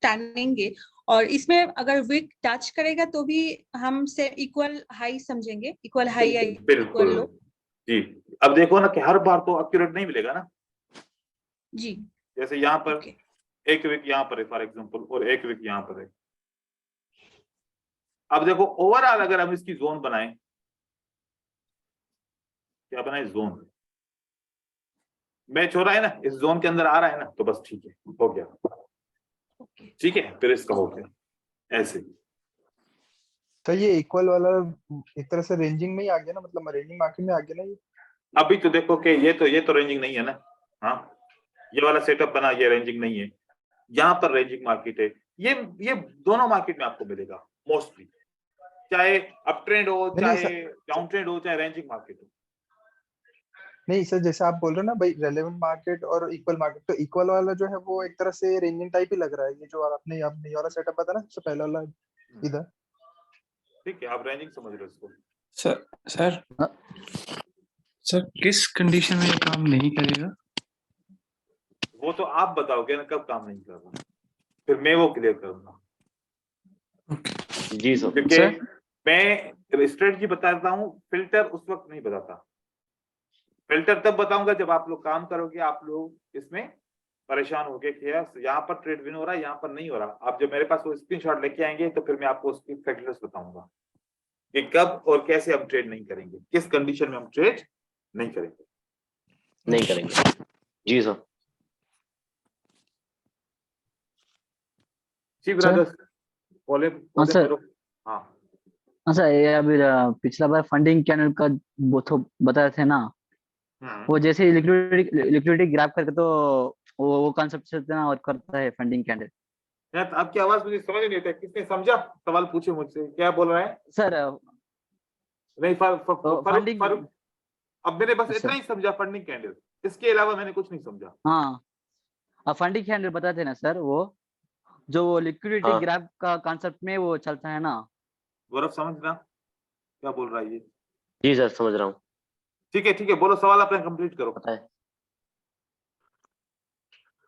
टानेंगे और इसमें अगर विक टच करेगा तो भी हम से इक्वल हाई समझेंगे, इक्वल हाई या इक्वल लो। जी, अब देखो ना कि हर बार तो एक्यूरेट नहीं मिलेगा ना जी। जैसे यहाँ पर एक विक यहाँ पर है फॉर एग्जांपल, और एक विक यहाँ पर है। अब देखो ओवरऑल अगर हम इसकी जोन बनाएं, क्या बनाए, जोन मैच हो रहा है ना, इस जोन के अंदर आ रहा है ना, तो बस ठीक है, हो गया। ठीक है, फिर इसका हो गया ऐसे। तो ये इक्वल वाला एक तरह से रेंजिंग में ही आ गया ना, मतलब रेंजिंग मार्केट में आ गया ना ये। अभी तो देखो कि ये तो रेंजिंग नहीं है ना। हाँ, ये वाला सेटअप बना, ये रेंजिंग नहीं है, यहाँ पर रेंजिंग मार्केट है। ये दोनों मार्केट में आपको मिलेगा मोस्टली, चाहे अप ट्रेंड हो, चाहे डाउन ट्रेंड हो, चाहे रेंजिंग मार्केट हो। नहीं सर, जैसे आप बोल रहे हो ना भाई, रेलेवेंट मार्केट और इक्वल मार्केट, तो इक्वल वाला जो है वो एक तरह से रेंजिंग टाइप ही लग रहा है। ये जो आपने ये वाला सेटअप बताया ना, सबसे पहला वाला इधर, ठीक है, आप रेंजिंग समझ रहे हो इसको। सर किस कंडीशन में ये काम नहीं करेगा? वो तो आप बताओगे ना कब काम नहीं कर रहा, फिर मैं वो क्लियर करूंगा। जी सर। क्योंकि मैं स्ट्रेटजी बताता हूँ, फिल्टर उस वक्त नहीं बताता। फिल्टर तब बताऊंगा जब आप लोग काम करोगे, आप लोग इसमें परेशान हो गए कि यार यहाँ पर ट्रेड विन हो रहा है, यहाँ पर नहीं हो रहा। आप जब मेरे पास वो स्क्रीनशॉट लेके आएंगे तो फिर मैं आपको उसकी फैक्टर्स बताऊंगा कि कब और कैसे हम ट्रेड नहीं करेंगे, किस कंडीशन में हम ट्रेड नहीं करेंगे। नहीं करेंगे। जी सर। जी सर। ब्रदर्स, बोले हाँ सर। करो। हाँ हाँ सर, ये अभी पिछला बार फंडिंग कैंडल का वो तो बता रहे थे ना, वो जैसे लिक्विडिटी ग्रैब करके तो वो कॉन्सेप्ट से ना और करता है फंडिंग कैंडल। यार आपकी आवाज मुझे समझ नहीं आता, किसने समझा? सवाल पूछे मुझसे, क्या बोल रहा है? सर नहीं फंडिंग। फारूक, अब मैंने बस इतना सर ही समझा फंडिंग कैंडल, इसके अलावा मैंने कुछ नहीं समझा। हाँ, फंडिंग कैंडल बताते हैं ना सर, वो जो लिक्विडिटी हाँ। ग्रैब का कॉन्सेप्ट में वो चलता है ना। गौरव समझना क्या बोल रहा है ये? जी सर समझ रहा हूँ। ठीक है, बोलो सवाल अपना कंप्लीट करो। पता है।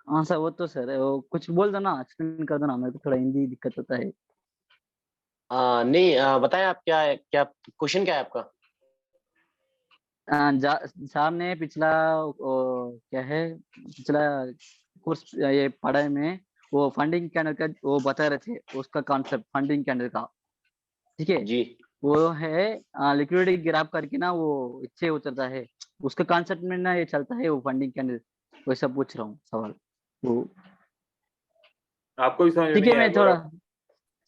हाँ सर, वो तो सर वो कुछ बोल दो ना, एक्सप्लेन कर दो ना, मेरे को थोड़ा हिंदी दिक्कत होता है। नहीं बताएं आप, क्या क्वेश्चन क्या है आपका? साहब ने पिछला क्या है, पिछला कोर्स ये पढ़ाई में वो फंडिंग कैंडल का वो बता रहे थे, उसका कॉन्सेप्ट फंडिंग कैंडल का। ठीक है, जी। वो है लिक्विडिटी ग्रैब करके ना वो इससे उतरता है, उसका कॉन्सेप्ट में ना ये चलता है वो फंडिंग कैंडल। वैसा पूछ रहा हूँ सवाल वो। आपको भी समझ में ठीक नहीं है, आया मैं थोड़ा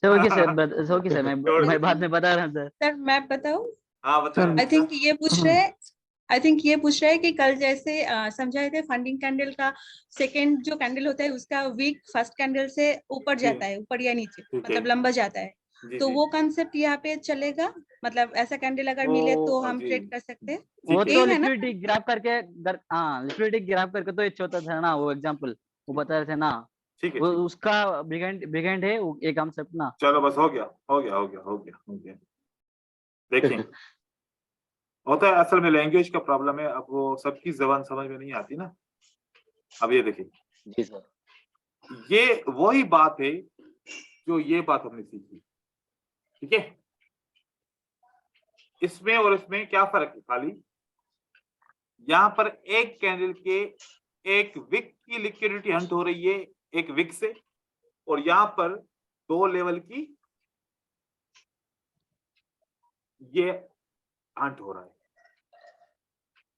गौरव? ओके सर, ओके सर, मैं बाद में बता रहा हूँ सर। सर मैं बताऊं? हाँ बताओ। आई थिंक ये पूछ रहे हैं, कि कल जैसे समझाए थे फंडिंग कैंडल का सेकंड जो कैंडल होता है उसका वीक फर्स्ट कैंडल से ऊपर जी। जाता है, ऊपर या नीचे, ठीक है। मतलब लंबा जाता है। जी तो जी। वो कंसेप्ट यहाँ पे चलेगा, मतलब ऐसा कैंडल अगर मिले तो हम जी। ट्रेड कर सकते हैं। वो ठीक तो यही है ना? लिक्विडिटी ग्रैब करके लिक्विडिटी ग्रैब करके तो ये होता था ना, वो एग्जांपल वो बता रहे थे ना, ठीक है। वो ठीक है, उसका बिगेंड है वो एक कॉन्सेप्ट ना। चलो बस हो गया। देखिए, होता है असल में लैंग्वेज का प्रॉब्लम है, अब वो सबकी जबान समझ में नहीं आती ना। अब ये देखिए, जी सर। ये वही बात है जो ये बात हमने सीखी। ठीक है, इसमें और इसमें क्या फर्क है? खाली यहाँ पर एक कैंडल के एक विक की लिक्विडिटी हंट हो रही है एक विक से, और यहाँ पर 2 लेवल की ये हंट हो रहा है।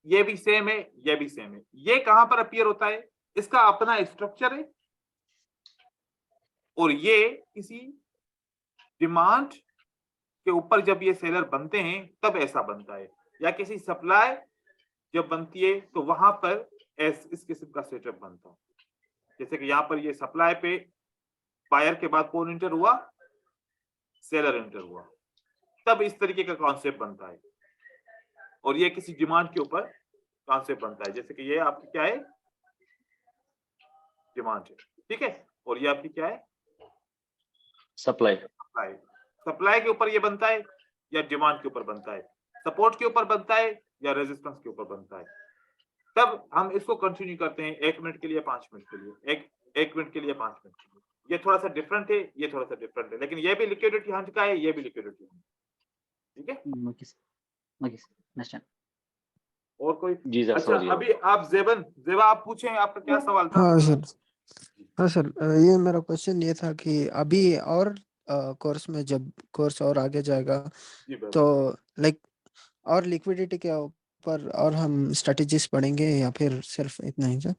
ये भी सेम है, ये भी सेम है। ये कहां पर अपीयर होता है? इसका अपना स्ट्रक्चर है, और ये किसी डिमांड के ऊपर जब ये सेलर बनते हैं तब ऐसा बनता है, या किसी सप्लाई जब बनती है तो वहां पर इस किस्म का सेटअप बनता है। जैसे कि यहाँ पर ये सप्लाई पे बायर के बाद कौन एंटर हुआ? सेलर एंटर हुआ, तब इस तरीके का कॉन्सेप्ट बनता है। और ये किसी डिमांड के ऊपर कॉन्सेप्ट बनता है, जैसे कि ये आपकी क्या है? डिमांड है। ठीक है, और ये आपकी क्या है? सप्लाई। सप्लाई के ऊपर ये बनता है या डिमांड के ऊपर बनता है? सपोर्ट के ऊपर बनता है या रेजिस्टेंस के ऊपर बनता है? तब हम इसको कंटिन्यू करते हैं 1 मिनट के लिए, 5 मिनट के लिए, एक मिनट के लिए, 5 मिनट के लिए। ये थोड़ा सा डिफरेंट है, ये थोड़ा सा डिफरेंट है, लेकिन ये भी लिक्विडिटी हंट का है, ये भी लिक्विडिटी हंट। ठीक है, ओके सर, और कोई? जी सर अच्छा, समझ गया। अभी आप जेबा आप पूछें, आपका क्या सवाल था? हाँ सर, ये मेरा क्वेश्चन ये था कि अभी और कोर्स में जब कोर्स और आगे जाएगा जी तो बिल्कुल। लाइक और लिक्विडिटी के ऊपर और हम स्ट्रेटजीज पढ़ेंगे या फिर सिर्फ इतना ही सर?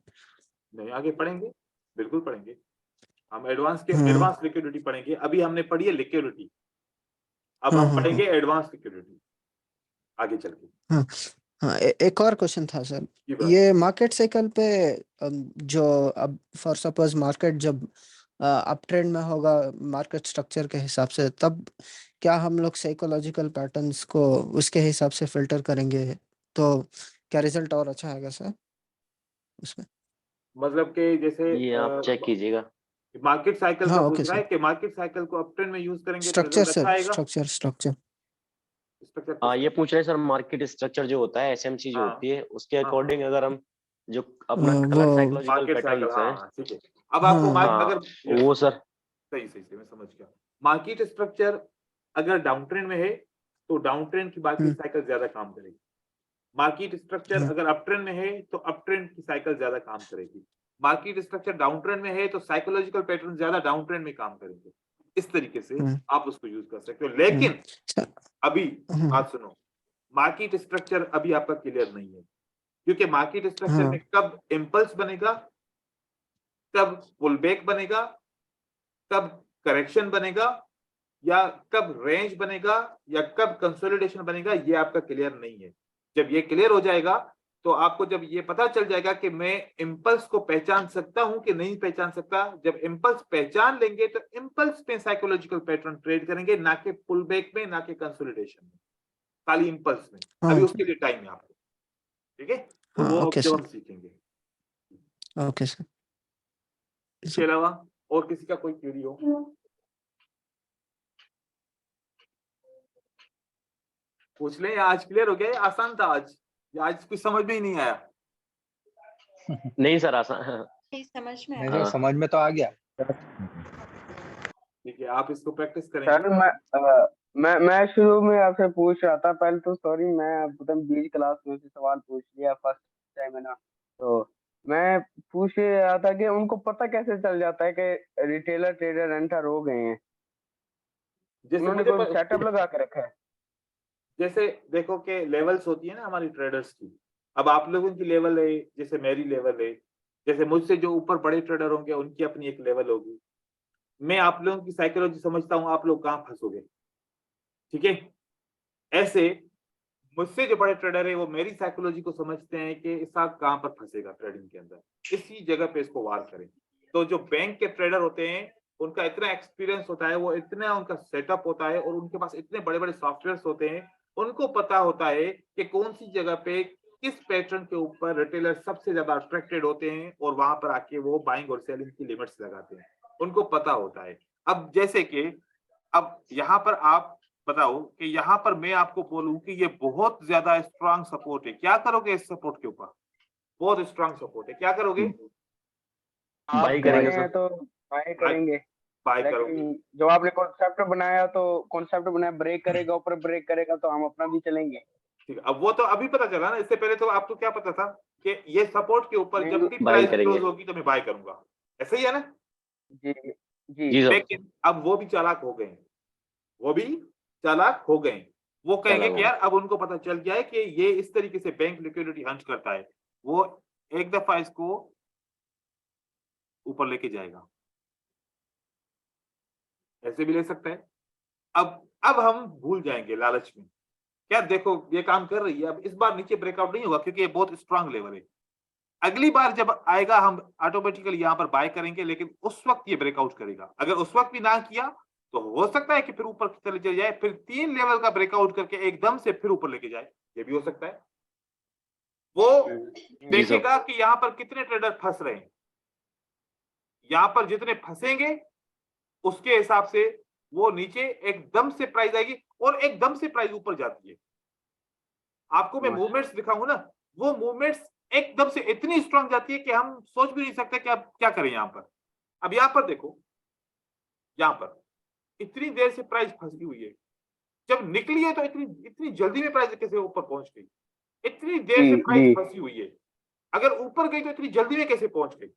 नहीं, आगे पढ़ेंगे, बिल्कुल पढ़ेंगे। हम एडवांस हाँ लिक्विडिटी पढ़ेंगे। अभी हमने पढ़ी है लिक्विडिटी, अब हाँ हम हाँ पढ़ेंगे एडवांस लिक्विडिटी आगे चल के। हाँ हाँ। एक और क्वेश्चन था सर, जी बात। ये मार्केट साइकिल पे जो अब फॉर सपोज मार्केट जब अप ट्रेंड में होगा मार्केट स्ट्रक्चर के हिसाब से, तब क्या हम लोग साइकोलॉजिकल पैटर्न्स को उसके हिसाब से फिल्टर करेंगे तो क्या रिजल्ट और अच्छा आएगा सर उसमें? मतलब कि जैसे ये आप चेक कीजिएगा। मार्केट साइकिल हाँ का ओके पूछ रहा है सर। कि मार्केट साइकिल को अप ट्रेंड में यूज करेंगे तो स्ट्रक्चर रिजल्ट अच्छा सर, आएगा। स्ट्रक्चर स्ट्रक्चर ये पूछ रहे हैं सर, मार्केट स्ट्रक्चर जो होता है, एसएमसी जो हाँ होती है, उसके हाँ अकॉर्डिंग अगर हम जो अपना वो colour psychological market cycle, patterns है। हाँ ठीक है। अब आपको हाँ, मार्केट हाँ अगर वो सर सही सही सही मैं समझ गया। मार्केट स्ट्रक्चर अगर डाउन ट्रेंड में है तो डाउन ट्रेंड की मार्केट साइकिल ज्यादा काम करेगी। मार्केट स्ट्रक्चर अगर अप ट्रेंड में है तो अप ट्रेंड की साइकिल ज्यादा काम करेगी। मार्केट स्ट्रक्चर डाउन ट्रेंड में है तो साइकोलॉजिकल पैटर्न ज्यादा डाउन ट्रेंड में काम करेंगे। इस तरीके से आप उसको यूज कर सकते हो। लेकिन अभी बात सुनो, मार्केट स्ट्रक्चर अभी आपका क्लियर नहीं है, क्योंकि मार्केट स्ट्रक्चर में कब इम्पल्स बनेगा, कब पुल बैक बनेगा, कब करेक्शन बनेगा, या कब रेंज बनेगा, या कब कंसोलिडेशन बनेगा, ये आपका क्लियर नहीं है। जब ये क्लियर हो जाएगा तो आपको जब ये पता चल जाएगा कि मैं इम्पल्स को पहचान सकता हूं कि नहीं पहचान सकता, जब इम्पल्स पहचान लेंगे तो इम्पल्स में साइकोलॉजिकल पैटर्न ट्रेड करेंगे, ना कि पुल बैक में, ना कि कंसोलिडेशन में, खाली इम्पल्स में। अभी उसके लिए टाइम है आपको, ठीक है? तो वो ओके जब सर, हम सीखेंगे। Okay sir. इसके अलावा और किसी का कोई क्वेरी हो? पूछ लें, आज क्लियर हो गया? ये आसान था आज, या आज कुछ समझ में ही नहीं आया? नहीं सर आसान समझ में नहीं आया। सर, समझ में तो आ गया। ठीक है, आप इसको प्रैक्टिस करेंगे। सर मैं शुरू में आपसे पूछ रहा था, पहले तो सॉरी मैं एकदम बीच क्लास में से सवाल पूछ लिया फर्स्ट टाइम है ना, तो मैं पूछ ये रहा था कि उनको पता कैसे चल जाता है कि रिटेलर ट्रेडर एंटर हो गए हैं? जैसे उन्होंने मुझे कोई सेटअप लगा के रखा है? जैसे देखो कि लेवल्स होती है ना हमारी ट्रेडर्स की। अब आप लोगों की लेवल है, जैसे मेरी लेवल है, जैसे मुझसे जो ऊपर बड़े ट्रेडर होंगे उनकी अपनी एक लेवल होगी। मैं आप लोगों की साइकोलॉजी समझता हूं, आप लोग कहाँ फंसोगे, ठीक है? ऐसे मुझसे जो बड़े ट्रेडर है वो मेरी साइकोलॉजी को समझते हैं कि इसका कहाँ पर फंसेगा ट्रेडिंग के अंदर, इसी जगह पे इसको वार करें। तो जो बैंक के ट्रेडर होते हैं उनका इतना एक्सपीरियंस होता है, वो इतना उनका सेटअप होता है, और उनके पास इतने बड़े बड़े सॉफ्टवेयर होते हैं, उनको पता होता है कि कौन सी जगह पे किस पैटर्न के ऊपर रिटेलर सबसे ज्यादा अट्रैक्टेड होते हैं, और वहां पर आके वो बाइंग और सेलिंग की लिमिट्स लगाते हैं, उनको पता होता है। अब जैसे कि अब यहाँ पर आप बताओ कि यहाँ पर मैं आपको बोलूं कि ये बहुत ज्यादा स्ट्रांग सपोर्ट है, क्या करोगे इस सपोर्ट के ऊपर? बहुत स्ट्रांग सपोर्ट है, क्या करोगे? बाई आप करेंगे बने हैं सर। तो बाय करेंगे, बाय करोगे। लेकिन जो आपने कॉन्सेप्ट बनाया तो कॉन्सेप्ट बनाया, ब्रेक करेगा ऊपर ब्रेक करेगा तो हम अपना भी चलेंगे। ठीक है, अब वो तो अभी पता चला ना, इससे पहले तो आपको क्या पता था कि ये सपोर्ट के ऊपर नहीं, जब भी बाई प्राइस करेंगे। क्लोज होगी तो मैं बाय करूंगा, ऐसे ही है ना? जी जी जी सर। लेकिन अब वो भी चालाक हो गए हैं, वो भी चालाक हो गए हैं। वो कहेंगे कि यार अब उनको पता चल गया है कि ये इस तरीके से बैंक लिक्विडिटी हंट करता है, वो एक दफा इसको ऊपर लेके जाएगा, ऐसे भी ले सकता है। अब हम भूल जाएंगे लालच में, क्या देखो ये काम कर रही है, अब इस बार नीचे ब्रेकआउट नहीं होगा क्योंकि ये बहुत स्ट्रांग लेवल है। अगली बार जब आएगा हम ऑटोमेटिकली यहां पर बाय करेंगे, लेकिन उस वक्त ये ब्रेकआउट करेगा। अगर उस वक्त भी ना किया तो हो सकता है कि फिर ऊपर चले जाए, फिर 3 लेवल का ब्रेकआउट करके एकदम से फिर ऊपर लेके जाए, ये भी हो सकता है। वो देखेगा कि यहां पर कितने ट्रेडर फंस रहे हैं, यहां पर जितने फंसेंगे उसके हिसाब से वो नीचे एकदम से प्राइस आएगी, और एकदम से प्राइस ऊपर जाती है। आपको मैं मूवमेंट्स दिखाऊंगा ना, वो मूवमेंट्स एकदम से इतनी स्ट्रांग जाती है कि हम सोच भी नहीं सकते कि अब क्या करें यहां पर। अब यहां पर देखो, यहां पर इतनी देर से प्राइस फंसी हुई है, जब निकली है तो इतनी इतनी जल्दी में प्राइस कैसे ऊपर पहुंच गई? इतनी देर से प्राइस फंसी हुई है, अगर ऊपर गई तो इतनी जल्दी में कैसे पहुंच गई?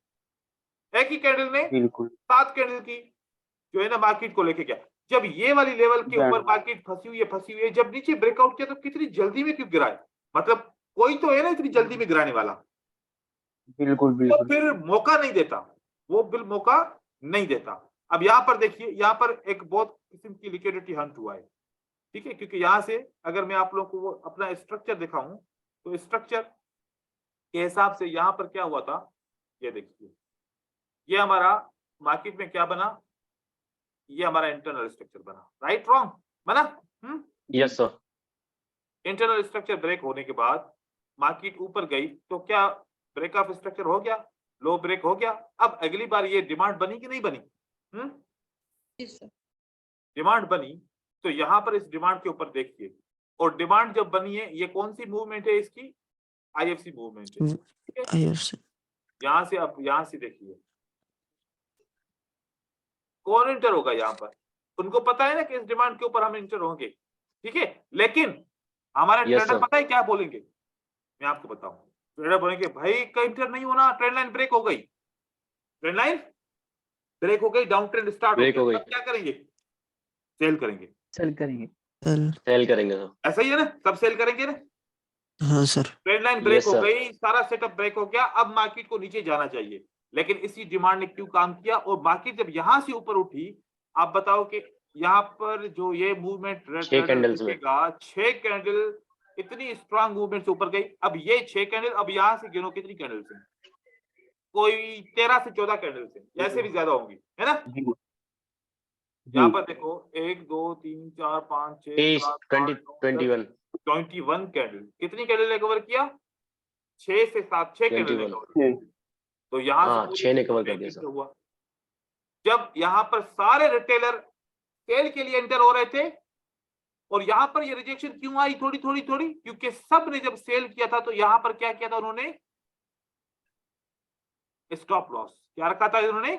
एक ही कैंडल ने बिल्कुल 7 कैंडल की जो है ना मार्केट को लेके गया। जब ये वाली लेवल के ऊपर मार्केट फंसी हुई है, जब नीचे ब्रेकआउट किया तो कितनी जल्दी में क्यों गिराए? मतलब कोई तो है ना इतनी जल्दी में गिराने वाला। बिल्कुल वो बिल्कुल फिर मौका नहीं देता, वो बिल मौका नहीं देता। अब यहां पर देखिए, यहां पर एक बहुत किस्म की लिक्विडिटी हंट हुआ है, ठीक है? क्योंकि यहां से अगर मैं आप लोगों को वो अपना स्ट्रक्चर दिखाऊं तो स्ट्रक्चर के हिसाब से यहां पर क्या हुआ था, ये देखिए, ये हमारा मार्केट में क्या बना, ये हमारा इंटरनल स्ट्रक्चर बना, राइट रॉन्ग बना? Yes sir. Internal structure break होने के बाद मार्केट ऊपर गई तो क्या ब्रेक ऑफ स्ट्रक्चर हो गया, लो ब्रेक हो गया। अब अगली बार ये डिमांड बनी कि नहीं बनी? डिमांड बनी, तो यहां पर इस डिमांड के ऊपर देखिए, और डिमांड जब बनी है, ये कौन सी मूवमेंट है इसकी? IFC मूवमेंट है, ठीक है? IFC यहाँ से अब यहाँ से देखिए कौन इंटर होगा यहाँ पर, उनको पता है ना कि इस डिमांड के ऊपर हम इंटर होंगे, ठीक है? लेकिन हमारे Yes, ट्रेडर sir. पता है क्या बोलेंगे, मैं आपको बताऊं, ट्रेडर बोलेंगे भाई का इंटर नहीं होना, ट्रेंड लाइन ब्रेक हो गई, ट्रेंड लाइन ब्रेक हो गई, डाउन ट्रेंड स्टार्ट Break हो गई। तब क्या करेंगे, सेल करेंगे। सेल करेंगे। सेल करेंगे सर। ऐसा ही है ना, सब सेल करेंगे ना। हाँ sir. Trend line break Yes, हो sir. गई, सारा सेटअप ब्रेक हो गया, अब मार्केट को नीचे जाना चाहिए, लेकिन इसी डिमांड ने क्यों काम किया, और मार्केट जब यहां से ऊपर उठी, आप बताओ कि यहाँ पर जो ये मूवमेंट 6 कैंडल्स में। 6 कैंडल इतनी स्ट्रांग मूवमेंट से ऊपर गई, अब ये 6 कैंडल, अब यहाँ से गिनो कितनी कैंडल्स हैं, कोई 13 से 14 कैंडल्स हैं, ऐसे भी ज्यादा होंगी, है ना। यहाँ पर देखो 1 2 3 4 5 6 23 7 8 9 21 21 कैंडल, कितनी कैंडल ने कवर किया, 6 से 7 6 कैंडल ने 21 कवर किया। तो यहाँ हाँ, से पूरी 6 ने कवर कर दिया इंटर सर। हुआ। जब यहाँ पर सारे रिटेलर सेल के लिए एंटर हो रहे थे, और यहाँ पर ये रिजेक्शन क्यों आई थोड़ी थोड़ी थोड़ी, क्योंकि सब ने जब सेल किया था तो यहाँ पर क्या किया था उन्होंने, स्टॉप लॉस क्या रखा था इन्होंने,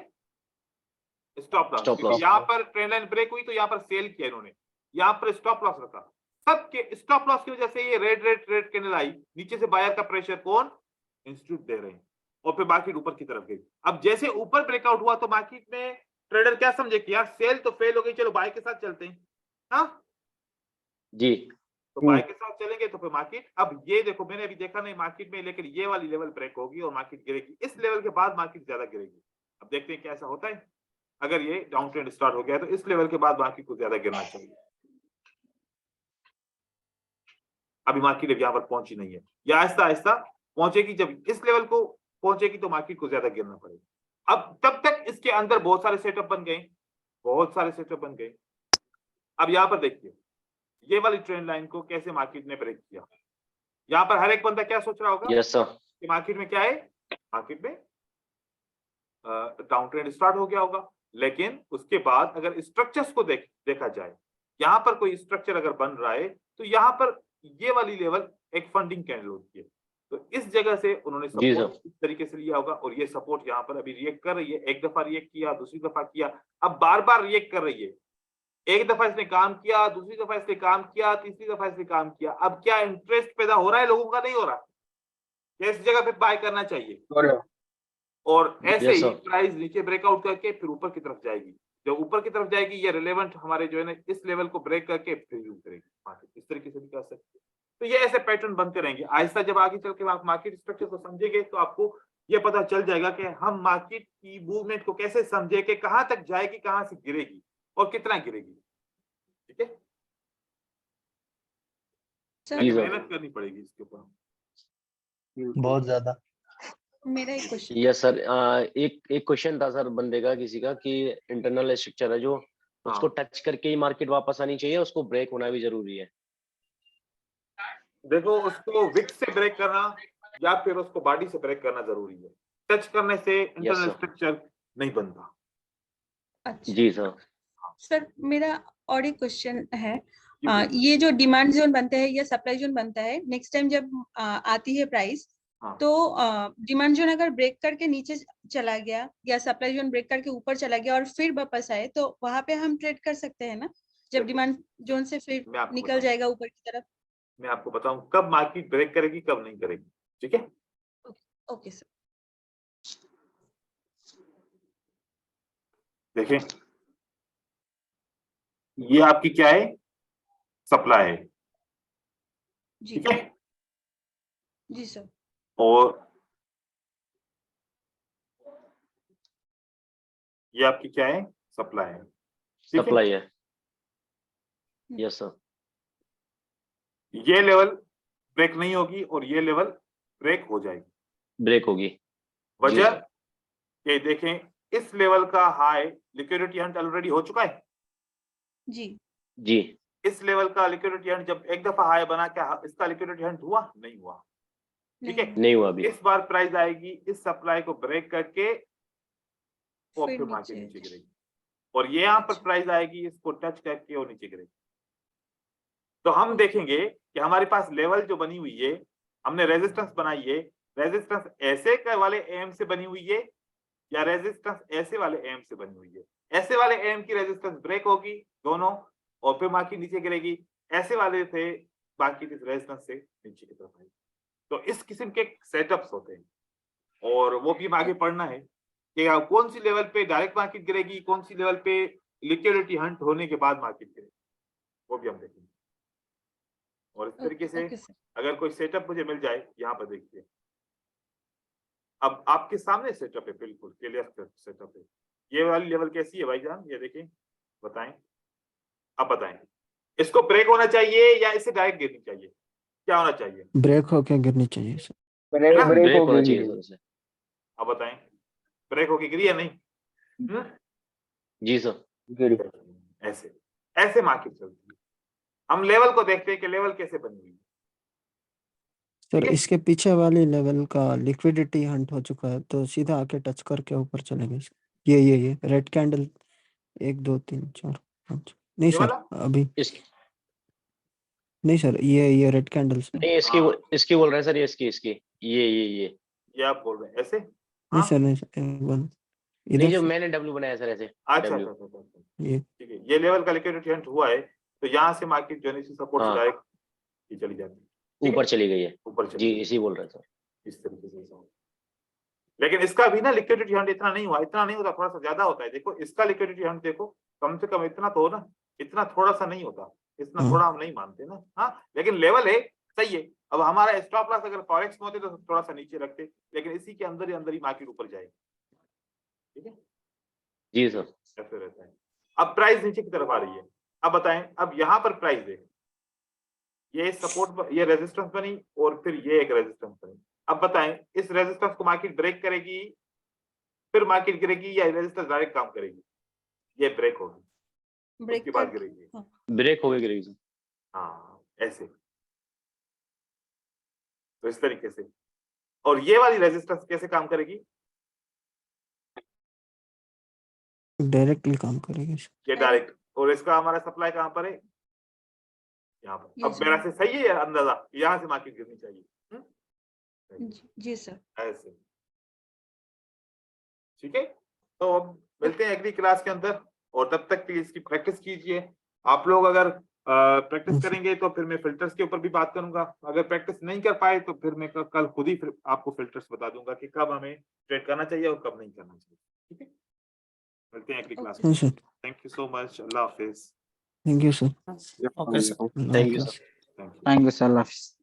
स्टॉप लॉस, Stop क्योंकि loss। यहाँ पर ट्रेंड लाइन ब्रेक हुई तो यहाँ पर सेल किया इन्होंने, यहाँ पर स्टॉप लॉस रखा, सबके स्टॉप लॉस की वजह से ये रेड कैंडल आई, नीचे से बायर का प्रेशर कौन, इंस्टीट्यूट दे रहे हैं, और फिर मार्केट ऊपर की तरफ गई। अब जैसे ऊपर ब्रेकआउट हुआ तो मार्केट में ट्रेडर क्या समझे कि यार सेल तो फेल हो गई, चलो बाय के साथ चलते हैं, हाँ जी। तो बाय के साथ चलेंगे तो फिर मार्केट, अब ये देखो मैंने अभी देखा नहीं मार्केट में, लेकिन ये वाली लेवल ब्रेक होगी और मार्केट गिरेगी, इस लेवल के बाद मार्केट ज्यादा गिरेगी। अब देखते हैं कैसा होता है, अगर ये डाउन ट्रेंड स्टार्ट हो गया तो इस लेवल के बाद मार्केट को ज्यादा गिरना चाहिए। अभी मार्केट यहाँ पर पहुंची नहीं है, या आहिस्ता आहिस्ता पहुंचेगी, जब इस लेवल को पहुंचेगी तो मार्केट को ज्यादा गिरना पड़ेगा। अब तब तक इसके अंदर बहुत सारे सेटअप बन गए, बहुत सारे सेटअप बन गए। अब यहाँ पर देखिए ये वाली ट्रेंड लाइन को कैसे मार्केट ने ब्रेक किया, यहाँ पर हर एक बंदा क्या सोच रहा होगा यस सर। कि मार्केट में क्या है, मार्केट में डाउन ट्रेंड स्टार्ट हो गया होगा, लेकिन उसके बाद अगर स्ट्रक्चर्स को देखा जाए, यहाँ पर कोई स्ट्रक्चर अगर बन रहा है तो यहाँ पर ये वाली लेवल एक फंडिंग कैंडल होती है, तो इस जगह से उन्होंने सपोर्ट इस तरीके से लिया होगा, और ये सपोर्ट यहाँ पर अभी रिएक्ट कर रही है, एक दफा रिएक्ट किया, दूसरी दफा किया, अब बार बार रिएक्ट कर रही है, एक दफा इसने काम किया, दूसरी दफा इसने काम किया, तीसरी दफा इसने काम किया। अब क्या इंटरेस्ट पैदा हो रहा है लोगों का, नहीं हो रहा, इस जगह पे बाय करना चाहिए, और ऐसे ही प्राइस नीचे ब्रेकआउट करके फिर ऊपर की तरफ जाएगी, जब ऊपर की तरफ जाएगी ये रिलेवेंट हमारे जो है ना इस लेवल को ब्रेक करके फिर यूज करेगी मार्केट, इस तरीके से भी कर सकते हैं। तो ये ऐसे पैटर्न बनते रहेंगे, आहिस्ता जब आगे चल के आप मार्केट स्ट्रक्चर को समझेंगे तो आपको ये पता चल जाएगा कि हम मार्केट की मूवमेंट को कैसे समझे कि कहां तक जाएगी, कहां से गिरेगी और कितना गिरेगी, ठीक है। मेहनत करनी पड़ेगी इसके ऊपर बहुत ज्यादा। मेरा एक क्वेश्चन। यस सर, एक क्वेश्चन था सर बंदे का किसी का कि इंटरनल स्ट्रक्चर है जो उसको टच करके ही मार्केट वापस आनी चाहिए, उसको ब्रेक होना भी जरूरी है। देखो उसको विक से ब्रेक करना या फिर उसको बॉडी से ब्रेक करना जरूरी है, टच करने से इंटरनल स्ट्रक्चर नहीं बनता। अच्छा जी सर। सर मेरा और एक क्वेश्चन है, ये जो डिमांड जोन बनता है या सप्लाई जोन बनता है, नेक्स्ट टाइम जब आती है प्राइस, तो डिमांड जोन अगर ब्रेक करके नीचे चला गया या सप्लाई जोन ब्रेक करके ऊपर चला गया और फिर वापस आए तो वहां पे हम ट्रेड कर सकते हैं ना, जब डिमांड जोन से फिर निकल जाएगा ऊपर की तरफ। मैं आपको बताऊं कब मार्केट ब्रेक करेगी कब नहीं करेगी, ठीक है। Okay sir. देखें ये आपकी क्या है, सप्लाई है, ठीक है जी सर। और ये आपकी क्या है, सप्लाई है, सप्लाई है। Yes sir. ये लेवल ब्रेक नहीं होगी और ये लेवल ब्रेक हो जाएगी, ब्रेक होगी। वजह ये देखें इस लेवल का हाई लिक्विडिटी हंट ऑलरेडी हो चुका है जी जी। इस लेवल का लिक्विडिटी हंट जब एक दफा हाई बना, क्या इसका लिक्विडिटी हंट हुआ, नहीं हुआ, ठीक है। नहीं हुआ अभी। इस बार प्राइस आएगी इस सप्लाई को ब्रेक करके और फिर फिर मार्केट नीचे नीचे गिरेगी, और ये यहाँ पर प्राइस आएगी इसको टच करके और नीचे गिरेगी। तो हम देखेंगे कि हमारे पास लेवल जो बनी हुई है, हमने रेजिस्टेंस बनाई है, रेजिस्टेंस ऐसे के वाले एम से बनी हुई है या रेजिस्टेंस ऐसे वाले एम से बनी हुई है। ऐसे वाले एम की रेजिस्टेंस ब्रेक होगी दोनों और फिर मार्केट नीचे गिरेगी, ऐसे वाले से मार्केट इस रेजिस्टेंस से नीचे की तरफ आएगी। तो इस किस्म के सेटअप्स होते हैं और वो भी आगे पढ़ना है कि कौन सी लेवल पे डायरेक्ट मार्केट गिरेगी, कौन सी लेवल पे लिक्विडिटी हंट होने के बाद मार्केट गिरेगी, वो भी हम देखेंगे। और इस तरीके से ओके सर। अगर कोई सेटअप मुझे मिल जाए, यहाँ पर देखिए अब आपके सामने सेटअप है, बिल्कुल क्लियर सेटअप है। ये वाली लेवल कैसी है भाईजान, ये देखें, बताएं, अब बताएं इसको ब्रेक होना चाहिए या इसे डायरेक्ट गिरनी चाहिए, क्या होना चाहिए? ब्रेक होके गिरनी चाहिए सर। ब्रेक ना? ब्रेक ब्रेक हो होना गई चाहिए सर उसे। अब बताएं ब्रेक होके गिरी या नहीं? जी सर। गिरी। ऐसे ऐसे मार्केट चलती है। हम लेवल को देखते हैं कि लेवल कैसे बनी हुई है। सर ठीक है? इसके पीछे वाली लेवल का लिक्विडिटी हंट हो चुका है तो सीधा आके टच करके ऊपर चलेंगे। ये रेड कैंडल 1 2 3 4 5 नहीं ये सर वाला? अभी इसकी नहीं सर, ये रेड कैंडल्स नहीं, इसकी हाँ। इसकी बोल रहे हैं सर, ये इसकी ये आप बोल रहे हैं ऐसे? नहीं हाँ? सर नहीं सर वन नहीं, इधर जो से, मैंने डब्ल्यू बनाया सर ऐसे। अच्छा W। अच्छा अच्छा अच्छा। ये ठीक है, ये लेवल का लिक्विडिटी हंट हुआ है तो यहाँ से मार्केट जो है सपोर्ट से हाँ। डायरेक्ट चली जाती है। ठीक है? ऊपर चली गई है। ऊपर चली जी, गई। इसी बोल रहे हैं सर। इस तरीके से ऐसा होता है। लेकिन इसका भी ना लिक्विडिटी हंट इतना नहीं हुआ, इतना नहीं होता, थोड़ा सा ज्यादा होता है। देखो इसका लिक्विडिटी हंट देखो, कम से कम इतना तो हो ना, इतना थोड़ा सा नहीं होता, इतना हाँ। थोड़ा हम नहीं मानते ना। हाँ, लेकिन लेवल है, सही है। अब हमारा स्टॉप लॉस अगर फॉरेक्स में होते तो थोड़ा सा नीचे रखते, लेकिन इसी के अंदर ही मार्केट ऊपर जाएगी। ठीक है, जी सर। ऐसे रहता है। अब प्राइस नीचे की तरफ आ रही है। अब बताएं, अब यहाँ पर प्राइस है, ये सपोर्ट, ये रेजिस्टेंस बनी और फिर ये एक रेजिस्टेंस बनी। अब बताएं इस रेजिस्टेंस को मार्केट ब्रेक करेगी फिर मार्केट गिरेगी या रेजिस्टेंस डायरेक्ट काम करेगी? ये ब्रेक होगी, ब्रेक उसके बाद कर गिरेगी। ब्रेक हो गई गिरेगी सर। हाँ, ऐसे। तो इस तरीके से। और ये वाली रेजिस्टेंस कैसे काम करेगी? डायरेक्टली काम करेगी। ये डायरेक्ट, और इसका हमारा सप्लाई कहाँ पर है? यहाँ पर। ये अब मेरा से सही है अंदाजा, यहाँ से मार्केट गिरनी चाहिए। जी सर। ऐसे। ठीक है, तो अब मिलते हैं अगली क्लास के अंदर, और तब तक के लिए इसकी प्रैक्टिस कीजिए। आप लोग अगर प्रैक्टिस करेंगे तो फिर मैं फिल्टर्स के ऊपर भी बात करूंगा। अगर प्रैक्टिस नहीं कर पाए तो फिर मैं कल खुद ही फिर आपको फिल्टर्स बता दूंगा कि कब हमें ट्रेड करना चाहिए और कब नहीं करना चाहिए। ठीक है, मिलते हैं अगली क्लास में। Sir thank you so much, Allah Hafiz. Thank you sir. Okay sir, Allah thank you Hafiz. Sir. Thank you. Thank you sir, Allah Hafiz.